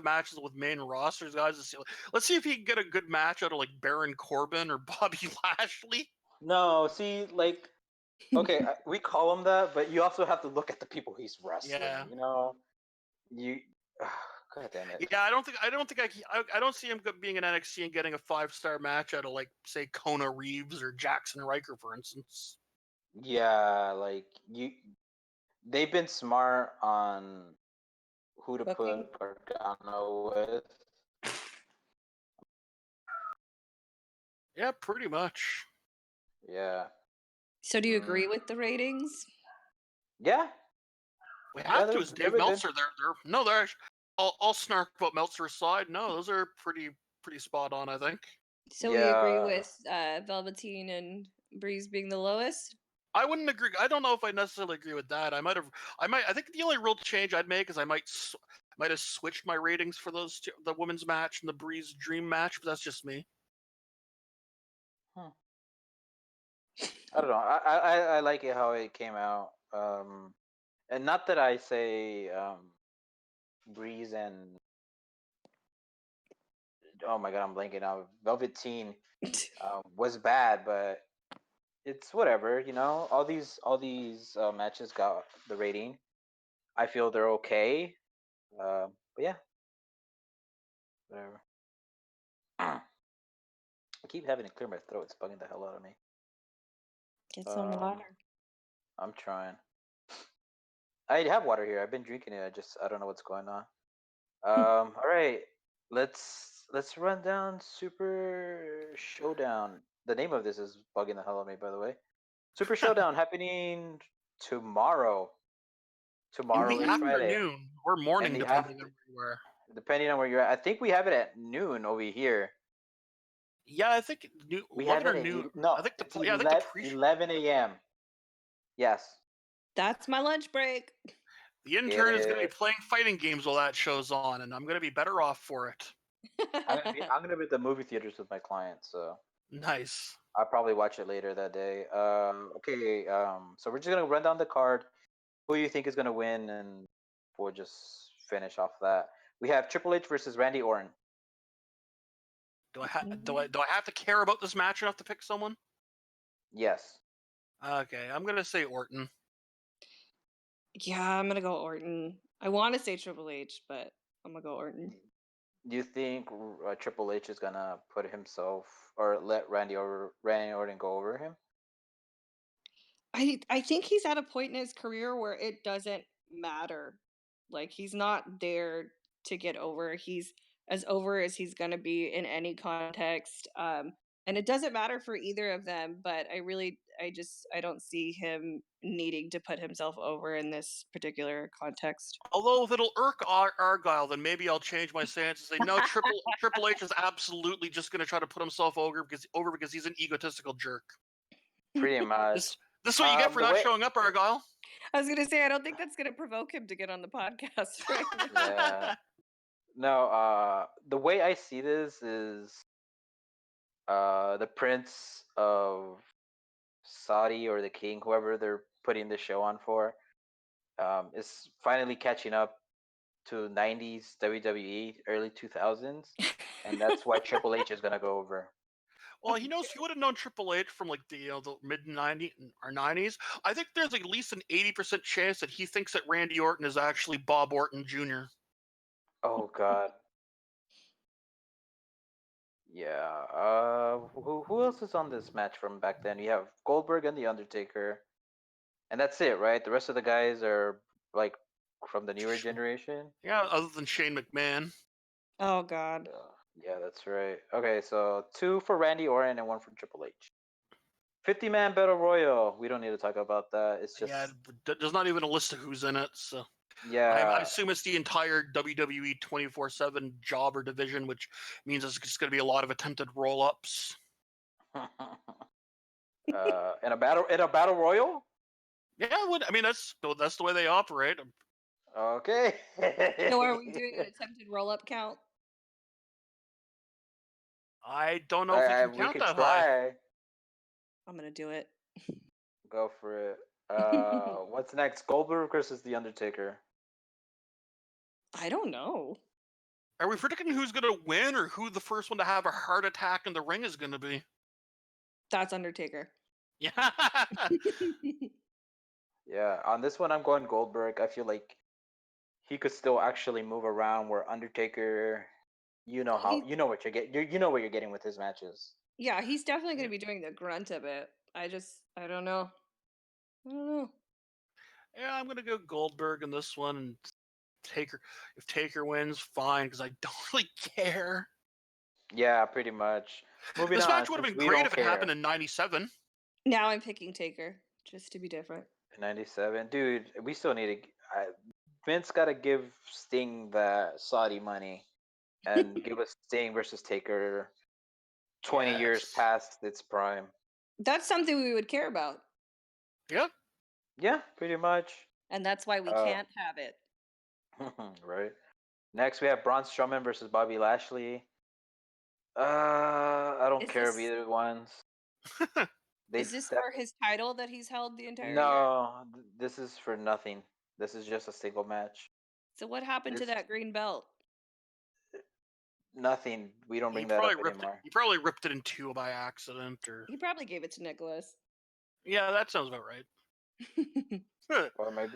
matches with main rosters guys. Let's see if he can get a good match out of, like, Baron Corbin or Bobby Lashley. No, see, like, okay, we call him that, but you also have to look at the people he's wrestling. Yeah. You know, God damn it. Yeah, I don't see him being in NXT and getting a 5-star match out of like say Kona Reeves or Jackson Riker, for instance. Yeah, like they've been smart on who to Booking. put Gargano with. Yeah, pretty much. Yeah. So do you agree with the ratings? Yeah. We have they're to. As Dave pretty good. Meltzer, they're I'll snark about Meltzer aside. No, those are pretty spot on, I think. So we agree Yeah. with Velveteen and Breeze being the lowest? I wouldn't agree. I don't know if I necessarily agree with that. I think the only real change I'd make is I might have switched my ratings for those two, the women's match and the Breeze Dream match, but that's just me. I don't know. I like it how it came out. And not that I say Breeze and oh my god, I'm blanking out. Velveteen was bad, but it's whatever. You know, all these matches got the rating. I feel they're okay. But yeah, whatever. I keep having to clear my throat. It's bugging the hell out of me. Get some water. I'm trying. I have water here. I've been drinking it. I don't know what's going on. All right. Let's run down Super Showdown. The name of this is bugging the hell out of me, by the way. Super Showdown happening tomorrow. In Tomorrow the is Friday. afternoon or morning, And the depending on where you are. Depending on where you're at. I think we have it at noon over here. Yeah, I think We 11 have or it at noon. no. I think It's I think the pre 11 a.m. Yes. That's my lunch break. The intern is going to be playing fighting games while that show's on, and I'm going to be better off for it. I'm gonna be at the movie theaters with my clients, so Nice. I'll probably watch it later that day. Okay. So we're just gonna run down the card. Who you think is gonna win, and we'll just finish off that. We have Triple H versus Randy Orton. Do I have to care about this match enough to pick someone? Yes. Okay, I'm going to say Orton. Yeah, I'm gonna go Orton. I want to say Triple H, but I'm gonna go Orton. Do you think Triple H is gonna put himself or let Randy Orton go over him? I think he's at a point in his career where it doesn't matter. Like he's not there to get over. He's as over as he's gonna be in any context. And it doesn't matter for either of them, but I don't see him needing to put himself over in this particular context. Although if it'll irk Argyle, then maybe I'll change my stance and say no. Triple H is absolutely just going to try to put himself over because he's an egotistical jerk. Pretty much. This is what you get for not showing up, Argyle. I was gonna say I don't think that's gonna provoke him to get on the podcast right now. Yeah. No, the way I see this is the Prince of Saudi or the King, whoever they're putting the show on for, is finally catching up to 90s WWE, early 2000s, and that's why Triple H is gonna go over. Well, he knows. If you would have known Triple H from like the mid '90s or '90s, I think there's like at least an 80% chance that he thinks that Randy Orton is actually Bob Orton Jr. Oh God. Yeah. Who else is on this match from back then? You have Goldberg and The Undertaker, and that's it, right? The rest of the guys are like from the newer generation. Yeah, other than Shane McMahon. Oh God. Yeah, that's right. Okay, so 2 for Randy Orton and 1 for Triple H. 50-man battle royal. We don't need to talk about that. It's just there's not even a list of who's in it. So yeah. I assume it's the entire WWE 24/7 job or division, which means it's just going to be a lot of attempted roll-ups. In a battle royal. Yeah, I mean that's the way they operate. Okay. So are we doing an attempted roll-up count? I don't know if we can count that high. I'm gonna do it. Go for it. What's next? Goldberg versus The Undertaker. I don't know. Are we predicting who's going to win or who the first one to have a heart attack in the ring is going to be? That's Undertaker. Yeah. Yeah, on this one I'm going Goldberg. I feel like he could still actually move around. Where Undertaker, you know He, you know what you're getting. You know what you're getting with his matches. yeah, he's definitely going to be doing the grunt of it. I don't know. I don't know. Yeah, I'm gonna go Goldberg in this one, and Taker. If Taker wins, fine, because I don't really care. Yeah, pretty much. Moving This on, match would have since been we great don't if it happened care. in '97. Now I'm picking Taker just to be different. 97, dude. We still need to. Vince got to give Sting the Saudi money and give us Sting versus Taker 20 years Yes. past its prime. That's something we would care about. Yep. Yeah, pretty much. And that's why we Uh, can't have it. right. Next, we have Braun Strowman versus Bobby Lashley. I don't Is care of this either ones. They is this that, for his title that he's held the entire year? no, this is for nothing. This is just a single match. So what happened to This that green belt? nothing. We don't He bring that probably up ripped it. anymore. He probably ripped it in two by accident, or He probably gave it to Nicholas. yeah, that sounds about right. Or maybe,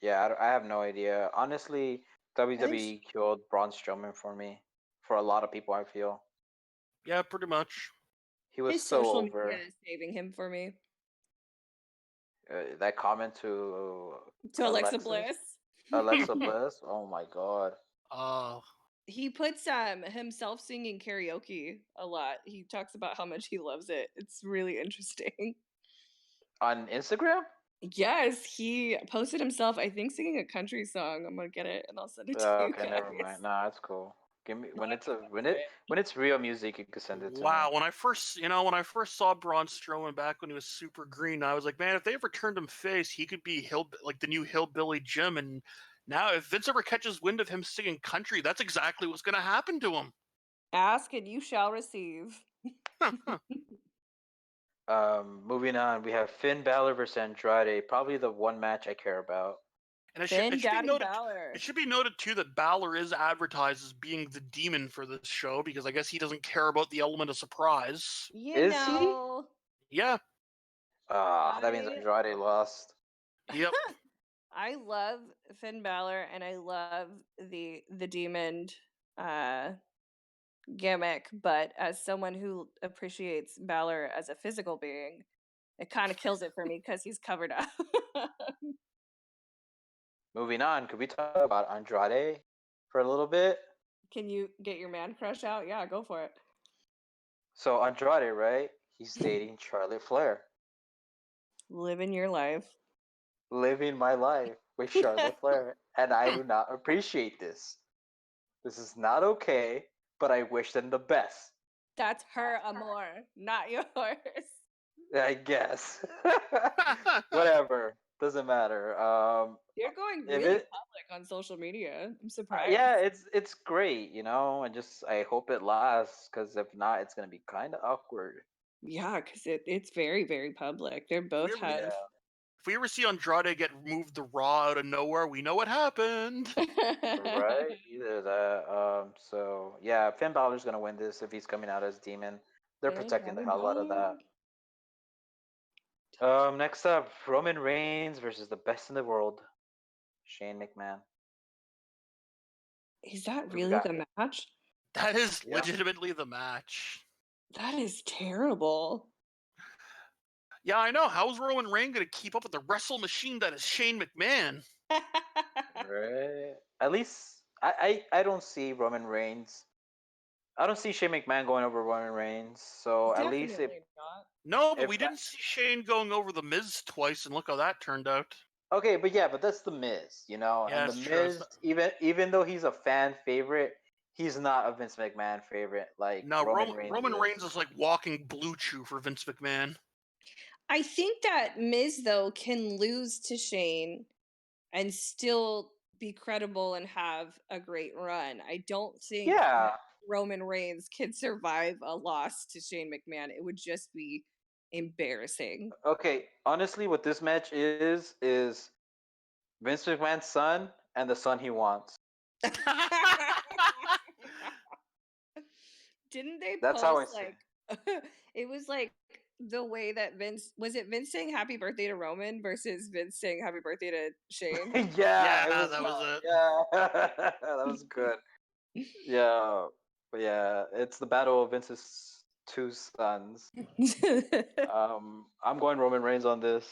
yeah, I have no idea. Honestly, WWE killed Braun Strowman for me. For a lot of people, I feel Yeah, pretty much. he was his so social over. media is saving him for me. That comment to To Alexa Bliss. Alexa Bliss. Oh my god. He puts himself singing karaoke a lot. He talks about how much he loves it. It's really interesting. On Instagram? Yes, he posted himself, I think, singing a country song. I'm gonna get it and I'll send it to you Okay, guys. never mind. Nah, that's cool. Give me No, when I it's can a post it. when it's real music, you can send it to me. Wow, when I first saw Braun Strowman back when he was super green, I was like, man, if they ever turned him face, he could be like the new Hillbilly Jim. And now, if Vince ever catches wind of him singing country, that's exactly what's going to happen to him. Ask and you shall receive. Moving on, we have Finn Balor versus Andrade. Probably the one match I care about. And Finn it should be Daddy noted. Balor. It should be noted too that Balor is advertised as being the demon for this show because I guess he doesn't care about the element of surprise. Is he? Yeah. That means Andrade lost. Yep. I love Finn Balor and I love the demon gimmick, but as someone who appreciates Balor as a physical being, it kind of kills it for me because he's covered up. Moving on, could we talk about Andrade for a little bit? Can you get your man crush out? Yeah, go for it. So Andrade, right? He's dating Charlotte Flair. Living your life. Living my life with Charlotte Flair. And I do not appreciate this. This is not okay, but I wish them the best. That's her amor, not yours. I guess. Whatever. Doesn't matter. You're going if really it, public on social media. I'm surprised. yeah, it's great, you know. I hope it lasts, because if not, it's gonna be kind of awkward. Yeah, because it's very, very public. They're both have. If we ever see Andrade get moved to Raw out of nowhere, we know what happened. Right? Either that. So yeah, Finn Balor's gonna win this if he's coming out as demon. They're protecting the hell out of that. Next up, Roman Reigns versus the best in the world, Shane McMahon. Is that really the match? That is legitimately the match. That is terrible. Yeah, I know. How's Roman Reigns going to keep up with the wrestle machine that is Shane McMahon? Right. At least I don't see Roman Reigns. I don't see Shane McMahon going over Roman Reigns. So at least if not. No, but we didn't see Shane going over the Miz twice, and look how that turned out. Okay, but yeah, but that's the Miz, you know, Yeah, and the Miz, even though he's a fan favorite, he's not a Vince McMahon favorite like Roman Reigns. Roman Reigns is like walking Blue Chew for Vince McMahon. I think that Miz though can lose to Shane and still be credible and have a great run. I don't think Roman Reigns can survive a loss to Shane McMahon. It would just be embarrassing. Okay, honestly, what this match is Vince McMahon's son and the son he wants. Didn't they That's post how I see it was like the way that Vince saying happy birthday to Roman versus Vince saying happy birthday to Shane? Yeah, it Yeah, was. that was it. Yeah, that was good. Yeah, but yeah, it's the battle of Vince's two sons. I'm going Roman Reigns on this.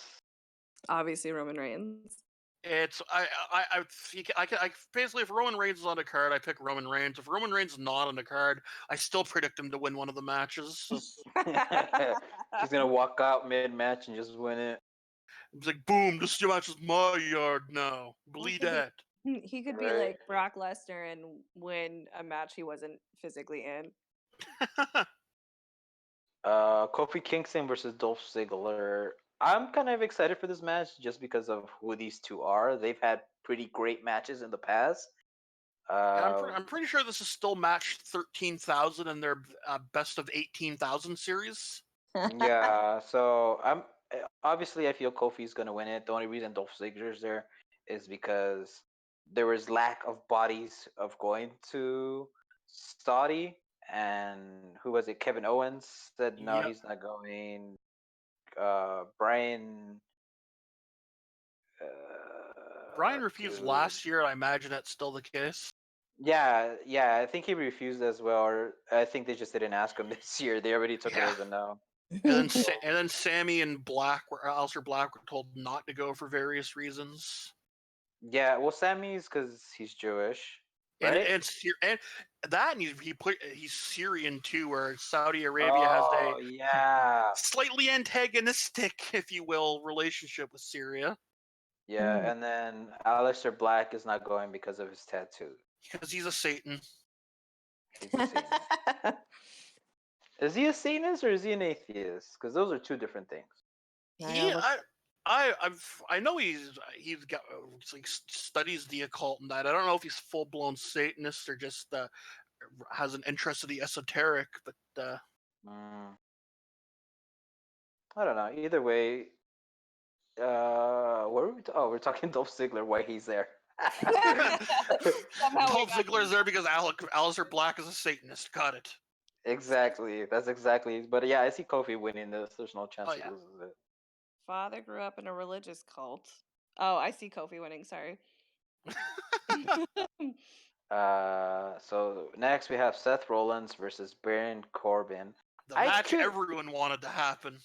Obviously, Roman Reigns. It's I basically, if Roman Reigns is on the card, I pick Roman Reigns. If Roman Reigns is not on the card, I still predict him to win one of the matches. So He's gonna walk out mid-match and just win it. it's like, boom, this match is my yard now. Bleed that. He could be Right. like Brock Lesnar and win a match he wasn't physically in. Kofi Kingston versus Dolph Ziggler. I'm kind of excited for this match just because of who these two are. They've had pretty great matches in the past. I'm pretty sure this is still match 13,000 in their best of 18,000 series. Yeah, so I'm obviously I feel Kofi's gonna win it. The only reason Dolph Ziggler's there is because there was lack of bodies of going to Saudi, and who was it? Kevin Owens said no, Yep. he's not going. Brian. Brian refused dude. last year. I imagine that's still the case. Yeah, I think he refused as well, or I think they just didn't ask him this year. They already took it as a no. And then Sammy and Aleister Black were told not to go for various reasons. Yeah, well, Sammy's because he's Jewish, And right? and he's Syrian too, where Saudi Arabia has a slightly antagonistic, if you will, relationship with Syria. Yeah, and then Aleister Black is not going because of his tattoo. Because he's a Satan. He's a Satanist. Is he a Satanist or is he an atheist? Because those are two different things. I know he's got like studies the occult and that. I don't know if he's full blown Satanist or just has an interest in the esoteric, but I don't know. Either way, what are we? We're talking Dolph Ziggler. Why he's there? Dolph Ziggler is there because Aleister Black is a Satanist. Got it. Exactly. That's exactly. But yeah, I see Kofi winning this. There's no chance he loses it. Father grew up in a religious cult. Oh, I see Kofi winning. Sorry. So next we have Seth Rollins versus Baron Corbin. The match everyone wanted to happen.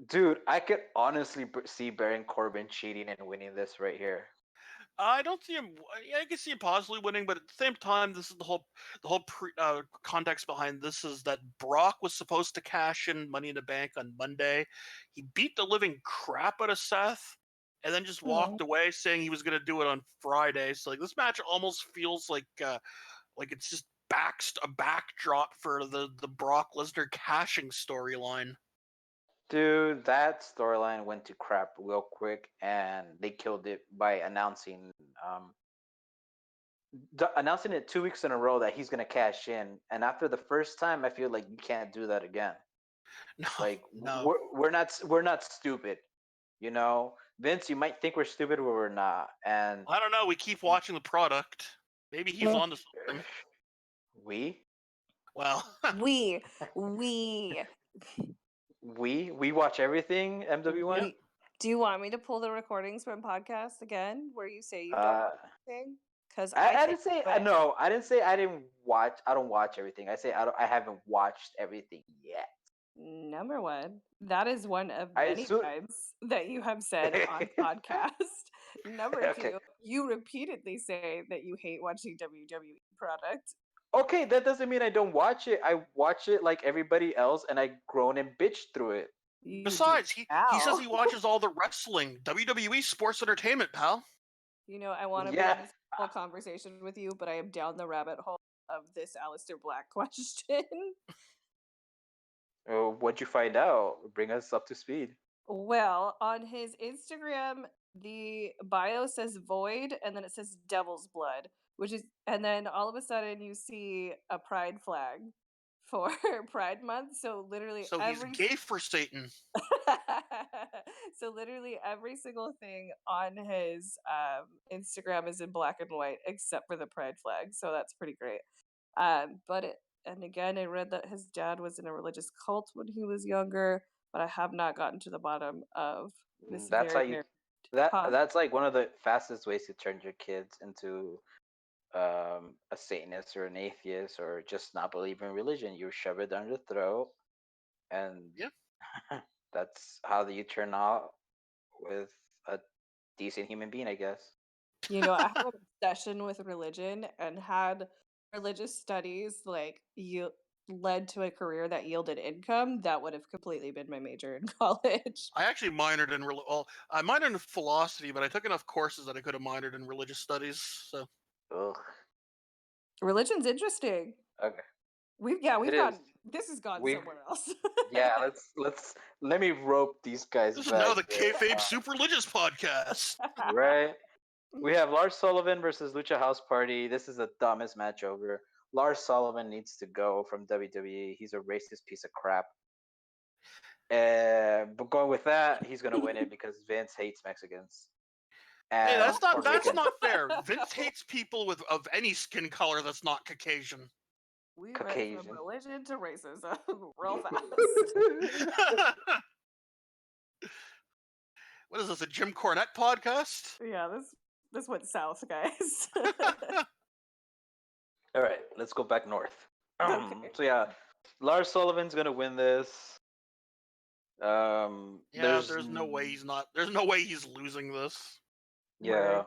Dude, I could honestly see Baron Corbin cheating and winning this right here. I don't see him. I can see him possibly winning, but at the same time, this is the whole context behind this is that Brock was supposed to cash in Money in the Bank on Monday. He beat the living crap out of Seth, and then just walked away saying he was going to do it on Friday. So like this match almost feels like it's just a backdrop for the Brock Lesnar cashing storyline. Dude, that storyline went to crap real quick, and they killed it by announcing it 2 weeks in a row that he's gonna cash in. And after the first time, I feel like you can't do that again. No, like no. we're not stupid, you know. Vince, you might think we're stupid, but we're not. And I don't know. We keep watching the product. Maybe he's on to something. We? Well, we watch everything. MW1. Do you want me to pull the recordings from podcasts again, where you say you don't anything? Because I didn't say no. I didn't say I didn't watch. I don't watch everything. I say I haven't watched everything yet. Number one, that is one of many times that you have said on podcast. Number two, you repeatedly say that you hate watching WWE product. Okay, that doesn't mean I don't watch it. I watch it like everybody else, and I groan and bitch through it. Besides, he says he watches all the wrestling. WWE sports entertainment, pal. You know, I want to be in this whole conversation with you, but I am down the rabbit hole of this Aleister Black question. What'd you find out? Bring us up to speed. Well, on his Instagram, the bio says void, and then it says devil's blood, and then all of a sudden you see a pride flag for Pride Month. So literally, he's gay for Satan. So literally every single thing on his Instagram is in black and white except for the pride flag. So that's pretty great. And again, I read that his dad was in a religious cult when he was younger. but I have not gotten to the bottom of this That's how very, you. very huh? That's like one of the fastest ways to turn your kids into a Satanist or an atheist or just not believe in religion. You shove it down their throat, and Yeah. that's how you turn out with a decent human being, I guess. You know, I have an obsession with religion, and had religious studies like you led to a career that yielded income, that would have completely been my major in college. I actually minored in I minored in philosophy, but I took enough courses that I could have minored in religious studies. So Ugh. Religion's interesting. Okay. We've It is. gone. This has gone We somewhere else. Yeah. Let me rope these guys this is back now the here. Kayfabe Soup Religious podcast. Right. We have Lars Sullivan versus Lucha House Party. This is the dumbest match ever. Lars Sullivan needs to go from WWE. He's a racist piece of crap. But going with that, he's gonna win it because Vince hates Mexicans. Hey, And that's Puerto not Ricans. fair. Vince hates people of any skin color that's not Caucasian. We went Caucasian. from religion to racism real fast. What is this, a Jim Cornette podcast? Yeah, this went south, guys. All right, let's go back north. Okay. So yeah, Lars Sullivan's gonna win this. Yeah, there's no way he's losing this. Yeah. Right.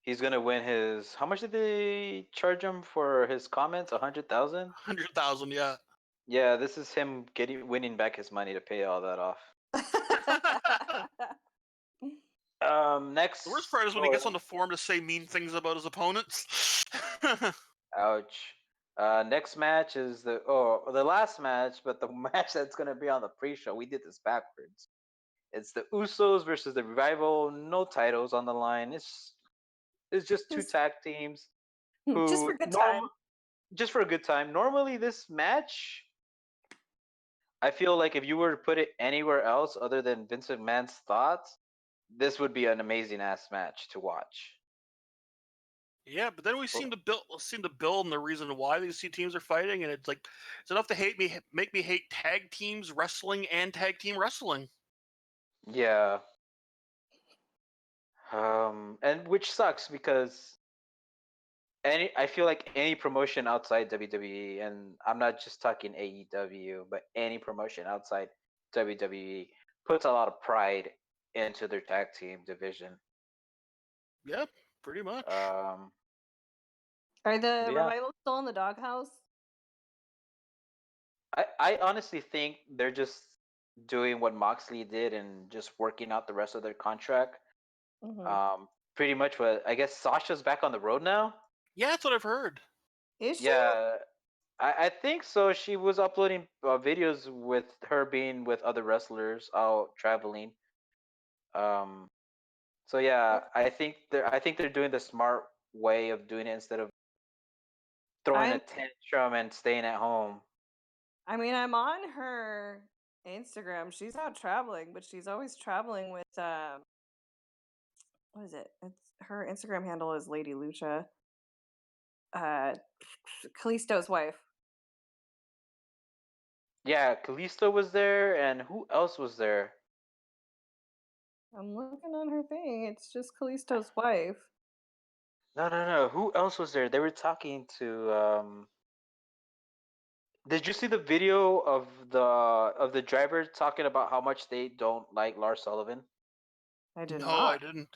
He's gonna win his. How much did they charge him for his comments? 100,000. 100,000, yeah. Yeah, this is him winning back his money to pay all that off. Next. The worst part is when he gets on the forum to say mean things about his opponents. Ouch. Next match is the last match, but the match that's gonna be on the pre-show. We did this backwards. It's the Usos versus the Revival. No titles on the line. It's just two tag teams. Just for a good time. Just for a good time. Normally, this match, I feel like if you were to put it anywhere else other than Vince McMahon's thoughts, this would be an amazing ass match to watch. Yeah, but then we seem to build and the reason why these two teams are fighting, and it's like it's enough to make me hate tag teams wrestling and tag team wrestling. Yeah. And which sucks because I feel like any promotion outside WWE, and I'm not just talking AEW, but any promotion outside WWE puts a lot of pride into their tag team division. Yeah, pretty much. Are the Revival still in the doghouse? I honestly think they're just doing what Moxley did and just working out the rest of their contract. Mm-hmm. Pretty much what I guess Sasha's back on the road now. Yeah, that's what I've heard. Is she? Yeah, I think so. She was uploading videos with her being with other wrestlers out traveling. So yeah, I think they're doing the smart way of doing it instead of throwing a tantrum and staying at home. I mean, I'm on her Instagram. She's out traveling, but she's always traveling with what is it? It's her Instagram handle is Lady Lucha. Kalisto's wife. Yeah, Kalisto was there, and who else was there? I'm looking on her thing. It's just Kalisto's wife. No. Who else was there? They were talking to. Did you see the video of the driver talking about how much they don't like Lars Sullivan? I did No, not. I didn't.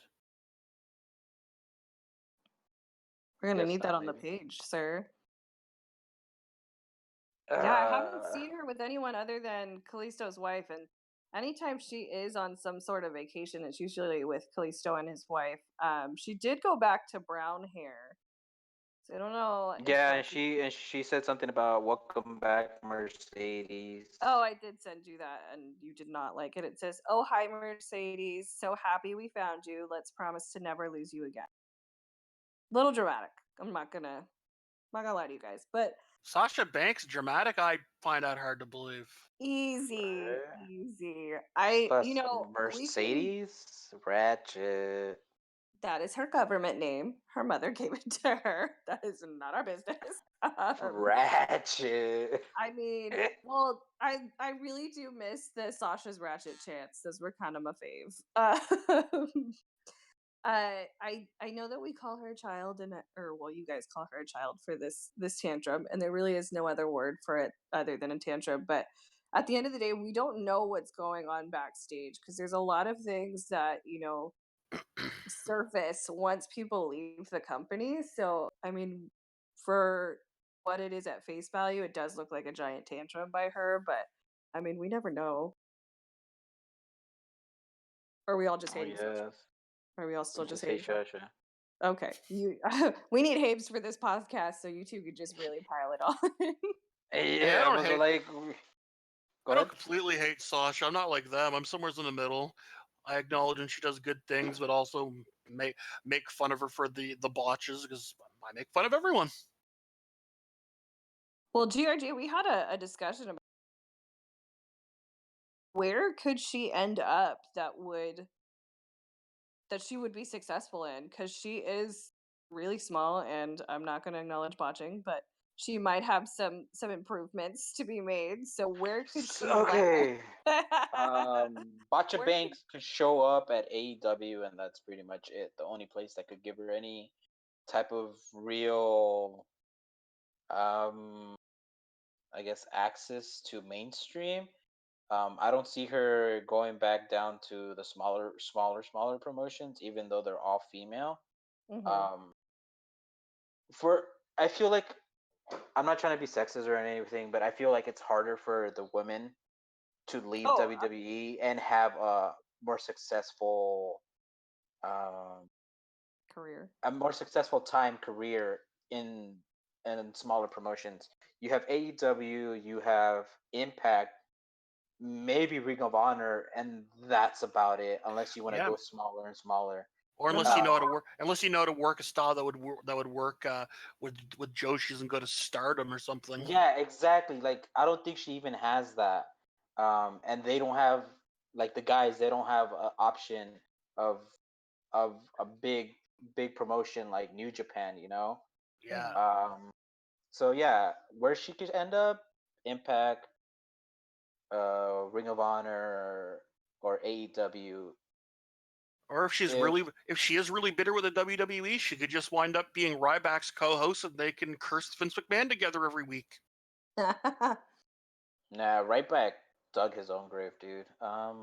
We're gonna need that on the page, sir. Yeah, I haven't seen her with anyone other than Kalisto's wife, and anytime she is on some sort of vacation, it's usually with Kalisto and his wife. She did go back to brown hair, so I don't know. Yeah, and she said something about welcome back, Mercedes. Oh, I did send you that, and you did not like it. It says, "Oh, hi, Mercedes. So happy we found you. Let's promise to never lose you again." Little dramatic. I'm not gonna lie to you guys, but Sasha Banks dramatic, I find that hard to believe. easy. Plus You know, Mercedes Ratchet. that is her government name. Her mother gave it to her. That is not our business. Ratchet. I mean, well, I really do miss the Sasha's Ratchet chants. Those were kind of my fave. I know that we call her a child, or well, you guys call her a child for this tantrum, and there really is no other word for it other than a tantrum. But at the end of the day, we don't know what's going on backstage because there's a lot of things that surface once people leave the company. So I mean, for what it is at face value, it does look like a giant tantrum by her, but I mean, we never know. Or are we all just Oh hating Sasha? yes. Are we all still We just just hate hating Sasha? Shasha. Okay, we need Habes for this podcast, so you two could just really pile it on. Hey, Hey, yeah, I was like, I go don't ahead. completely hate Sasha. I'm not like them. I'm somewhere in the middle. I acknowledge when she does good things, but also make fun of her for the botches because I make fun of everyone. Well, GRG, we had a discussion about where could she end up that she would be successful in, because she is really small, and I'm not going to acknowledge botching, but she might have some improvements to be made. So where could she Okay. land? Bacha Where could Banks could show up at AEW, and that's pretty much it. The only place that could give her any type of real, um, I guess, access to mainstream. I don't see her going back down to the smaller promotions, even though they're all female. Mhm. Um, for I feel like I'm not trying to be sexist or anything, but I feel like it's harder for the women to leave Oh, WWE and have more successful, um, career. a more successful time career in smaller promotions. You have AEW, you have Impact, maybe Ring of Honor, and that's about it. Unless you want to Yeah. go smaller and smaller. Or unless Mhm. you know how Uh, to work, a style that would work with Joshi's and go to Stardom or something. yeah, exactly. Like I don't think she even has that. And they don't have, like, the guys. They don't have an option of a big promotion like New Japan. Yeah. Um, so yeah, where she could end up, Impact, Ring of Honor, or AEW. Or If if she is really bitter with the WWE, she could just wind up being Ryback's co-host, and they can curse Vince McMahon together every week. Nah, right back dug his own grave, dude. I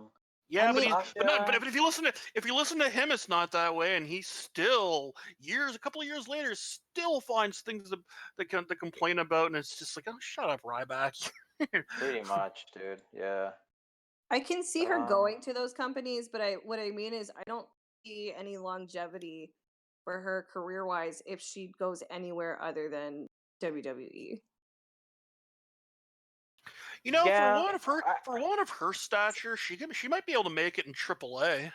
Yeah, but mean, Sasha. if you listen to him, it's not that way, and he still a couple of years later, still finds things to complain about, and it's just like, oh, shut up, Ryback. Pretty much, dude. Yeah. I can see her Um. going to those companies, but what I mean is I don't see any longevity for her career wise if she goes anywhere other than WWE. Yeah. For one of her stature, she might be able to make it in AAA.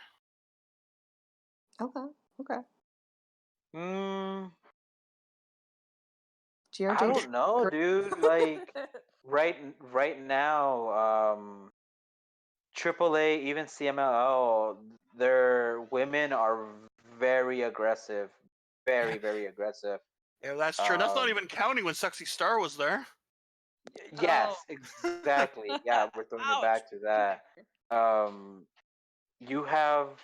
Okay. Okay. Mm, I GRG. don't know, dude. Like right now, AAA, even CMLL, their women are very aggressive, very aggressive. Yeah, that's true. And that's not Um, even counting when Sexy Star was there. Oh. yes, exactly. Yeah, we're throwing it Ouch. back to that. Um, you have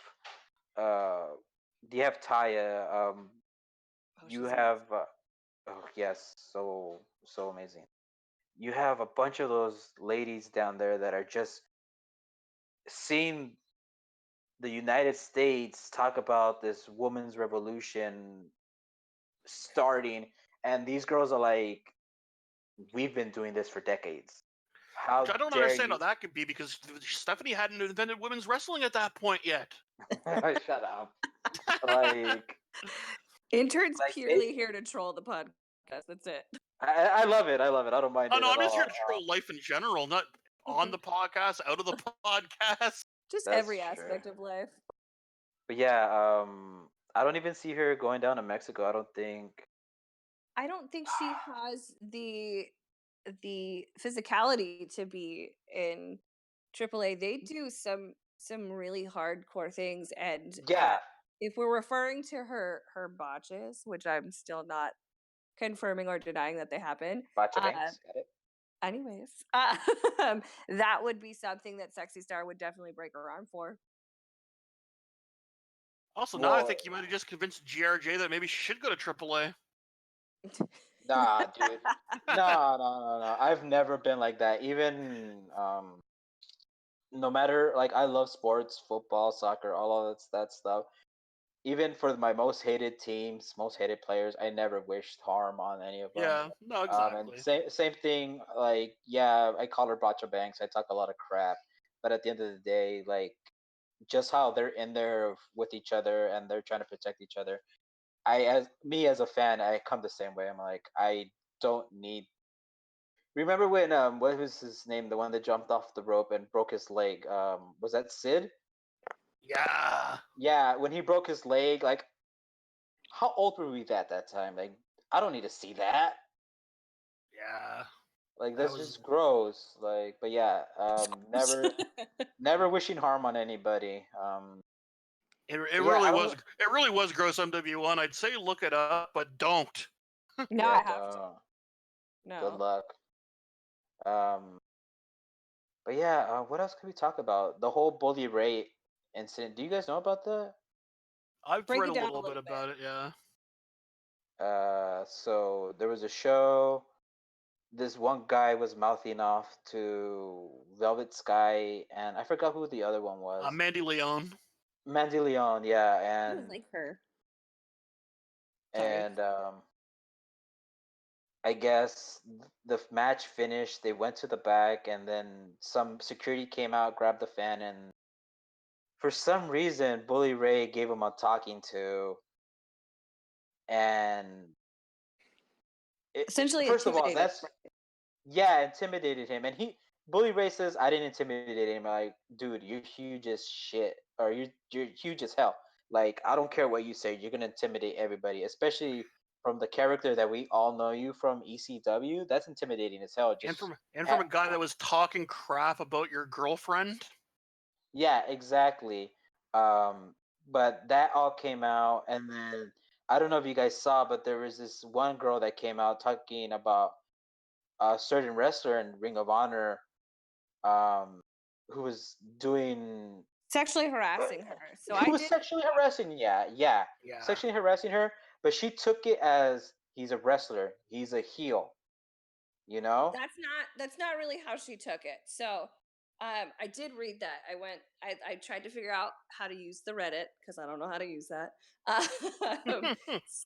uh, you have Taya. Oh, You she's have amazing. oh yes, so amazing. You have a bunch of those ladies down there that are just seeing the United States talk about this women's revolution starting, and these girls are like, we've been doing this for decades. Which How I don't dare understand how you? that could be because Stephanie hadn't invented women's wrestling at that point yet. Shut up. Like, Intern's like they, purely here to troll the podcast. That's it. I love it. I love it. I don't mind Oh it no, at I'm just here all. to troll life in general, not on the podcast, out of the podcast. Just That's every true. aspect of life. But yeah, I don't even see her going down to Mexico. I don't think. I don't think she has the physicality to be in AAA. They do some really hardcore things, and Yeah, if we're referring to her botches, which I'm still not confirming or denying that they happen. Bacha Banks, got it. Anyways, that would be something that Sexy Star would definitely break her arm for. Also, now I think you might have just convinced GRJ that maybe she should go to AAA. Nah, dude. No. I've never been like that. Even no matter, like, I love sports, football, soccer, all of that stuff. Even for my most hated teams, most hated players, I never wished harm on any of them. Yeah, no, exactly. And same thing. Like, yeah, I call her Bacha Banks. I talk a lot of crap, but at the end of the day, like, just how they're in there with each other and they're trying to protect each other. As a fan, I come the same way. I'm like, I don't need. Remember when what was his name? The one that jumped off the rope and broke his leg. Was that Sid? Yeah. Yeah, when he broke his leg, like, how old were we at that time? Like, I don't need to see that. Yeah. Like, That that's was- just gross. Like, but yeah, never wishing harm on anybody. It yeah, really I don't was. know. It really was gross. MW1. I'd say look it up, but don't. No, Yeah, I have to. No. good luck. But yeah, what else could we talk about? The whole Bully Ray incident. Do you guys know about that? I've Break read it a down little a bit little about it. Yeah. So there was a show. This one guy was mouthing off to Velvet Sky, and I forgot who the other one was. Mandy Leon. Mandy Leon, yeah, I and like her. Sorry. and I guess the match finished. They went to the back, and then some security came out, grabbed the fan, and for some reason, Bully Ray gave him a talking to, and Essentially first of all, intimidated. intimidated him, and Bully Ray says, "I didn't intimidate him." Like, dude, you're huge as shit, or you're huge as hell. Like, I don't care what you say, you're gonna intimidate everybody, especially from the character that we all know you from ECW. That's intimidating as hell. And Just from a guy that was talking crap about your girlfriend. yeah, exactly. But that all came out, and then I don't know if you guys saw, but there was this one girl that came out talking about a certain wrestler in Ring of Honor, who was doing Sexually harassing her. So who was sexually harassing. Yeah, sexually harassing her. But she took it as he's a wrestler, he's a heel. You know? That's not really how she took it. So I did read that. I tried to figure out how to use the Reddit because I don't know how to use that.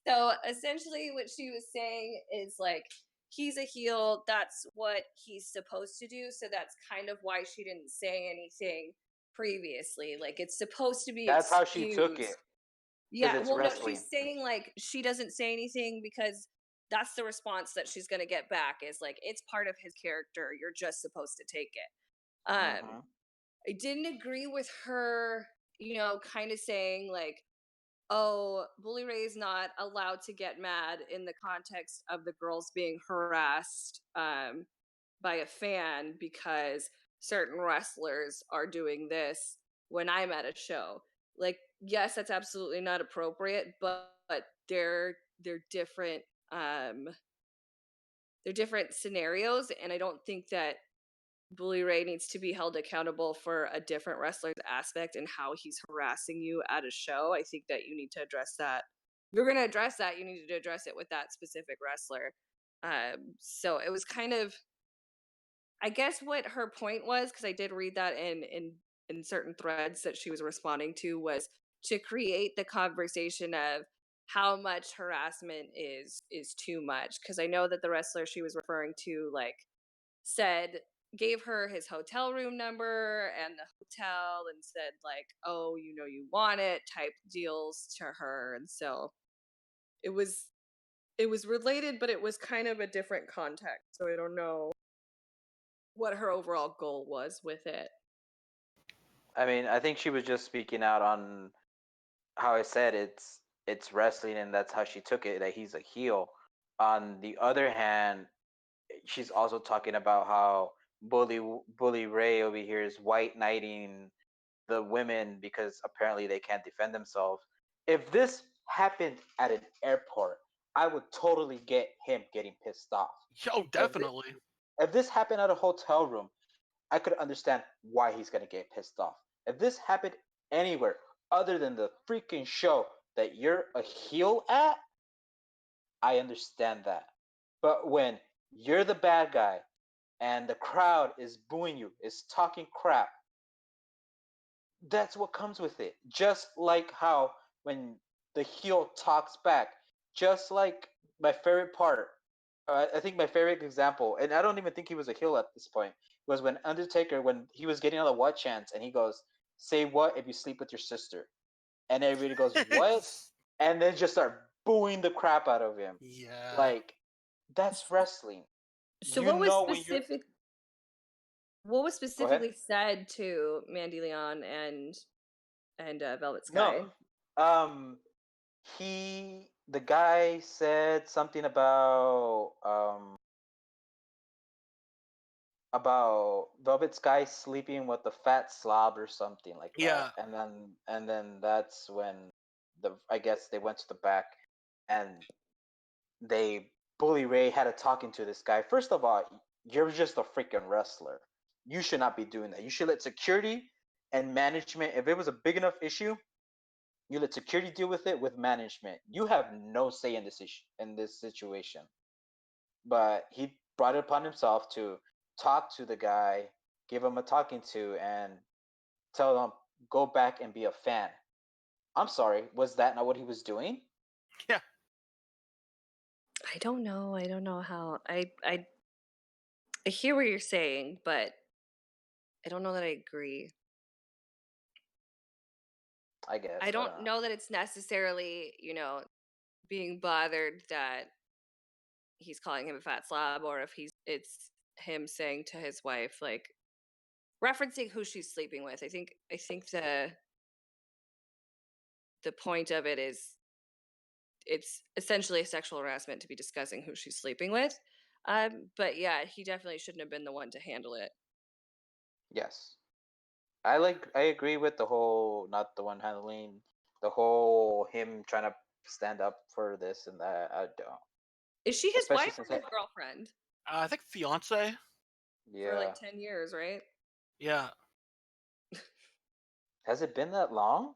So essentially what she was saying is like he's a heel, that's what he's supposed to do. So that's kind of why she didn't say anything previously. Like it's supposed to be That's how she took it. excused. Because Yeah, it's well, no, wrestling. she's saying like she doesn't say anything because that's the response that she's gonna get back is like it's part of his character. You're just supposed to take it. I didn't agree with her, kind of saying like, oh, Bully Ray's not allowed to get mad in the context of the girls being harassed by a fan because certain wrestlers are doing this when I'm at a show. Like, yes, that's absolutely not appropriate, but they're different they're different scenarios, and I don't think that Bully Ray needs to be held accountable for a different wrestler's aspect and how he's harassing you at a show. I think that you need to address that. If you're going to address that, you need to address it with that specific wrestler. So it was kind of, I guess, what her point was, because I did read that in certain threads that she was responding to, was to create the conversation of how much harassment is too much. Because I know that the wrestler she was referring to, like, gave her his hotel room number and the hotel and said like, oh, you want it type deals to her. And so it was related, but it was kind of a different context, so I don't know what her overall goal was with it. I mean, I think she was just speaking out on how I said it's wrestling, and that's how she took it, that he's a heel. On the other hand, she's also talking about how Bully Ray over here is white knighting the women because apparently they can't defend themselves. If this happened at an airport, I would totally get him getting pissed off. Oh, definitely. If this happened at a hotel room, I could understand why he's gonna get pissed off. If this happened anywhere other than the freaking show that you're a heel at, I understand that. But when you're the bad guy and the crowd is booing you, is talking crap, that's what comes with it. Just like how when the heel talks back, just like my favorite part, I think my favorite example, and I don't even think he was a heel at this point, was when Undertaker, when he was getting all the what chants, and he goes, "Say what if you sleep with your sister?" And everybody goes, "What?" And then just start booing the crap out of him. Yeah. Like, that's wrestling. So You what was know when you're- specific? What was Go ahead. specifically said to Mandy Leon and Velvet Sky? No. The guy said something about Velvet Sky sleeping with the fat slob or something like that. Yeah. And then that's when I guess they went to the back and Bully Ray had a talking to this guy. First of all, you're just a freaking wrestler. You should not be doing that. You should let security and management, if it was a big enough issue, you let security deal with it with management. You have no say in this issue, in this situation. But he brought it upon himself to talk to the guy, give him a talking to, and tell him go back and be a fan. I'm sorry, was that not what he was doing? Yeah. I don't know. I don't know how. I hear what you're saying, but I don't know that I agree. I guess. I don't know that it's necessarily, being bothered that he's calling him a fat slob, or if it's him saying to his wife, like, referencing who she's sleeping with. I think the point of it is it's essentially a sexual harassment to be discussing who she's sleeping with. But yeah, he definitely shouldn't have been the one to handle it. Yes. I agree with the whole not the one handling, the whole him trying to stand up for this and that. I don't. Is she his Especially wife or since his girlfriend? I think fiance. Yeah. For like 10 years, right? Yeah. Has it been that long?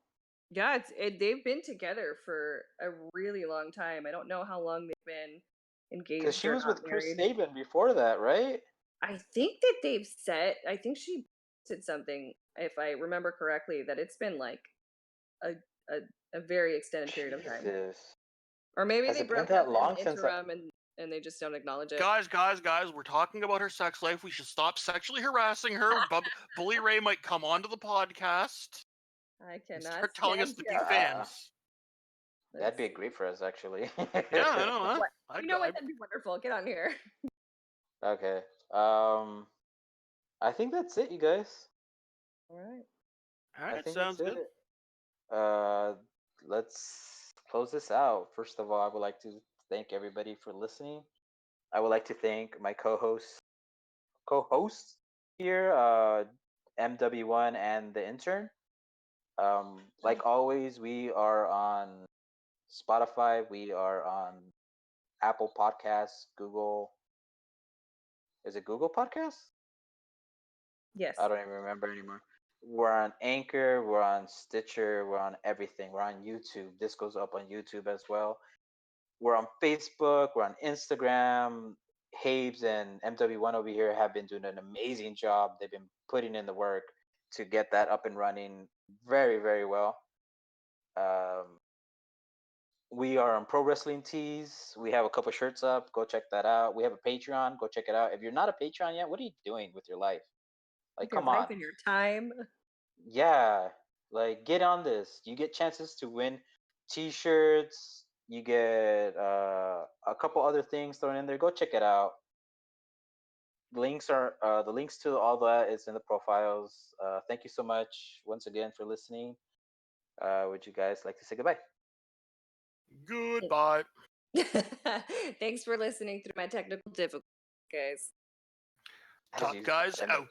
Yeah, they've been together for a really long time. I don't know how long they've been engaged. Because she was with Chris married. Sabin before that, right? I think that I think she said something, if I remember correctly, that it's been like a very extended period of time. Jesus. Or maybe Has they it been broke that up in long the since interim and they just don't acknowledge it. Guys, we're talking about her sex life. We should stop sexually harassing her. Bully Ray might come onto the podcast I and cannot start telling us to be stand fans. That'd be great for us, actually. Yeah, I know, huh? You know what? That'd be wonderful. Get on here. Okay. I think that's it, you guys. All right. All I right, think sounds that's good. it. Let's close this out. First of all, I would like to thank everybody for listening. I would like to thank my co-hosts here, MW1 and the intern. Like always, we are on Spotify. We are on Apple Podcasts, Google. Is it Google Podcasts? Yes. I don't even remember anymore. We're on Anchor, we're on Stitcher, we're on everything. We're on YouTube. This goes up on YouTube as well. We're on Facebook, we're on Instagram. Habes and MW1 over here have been doing an amazing job. They've been putting in the work to get that up and running very, very well. We are on Pro Wrestling Tees. We have a couple shirts up. Go check that out. We have a Patreon. Go check it out. If you're not a Patreon yet, what are you doing with your life? Like, come on. Your time. Yeah, like get on this. You get chances to win T-shirts. You get a couple other things thrown in there. Go check it out. The links to all that is in the profiles. Thank you so much once again for listening. Would you guys like to say goodbye? Goodbye. Thanks for listening through my technical difficulties, guys. Top guys out.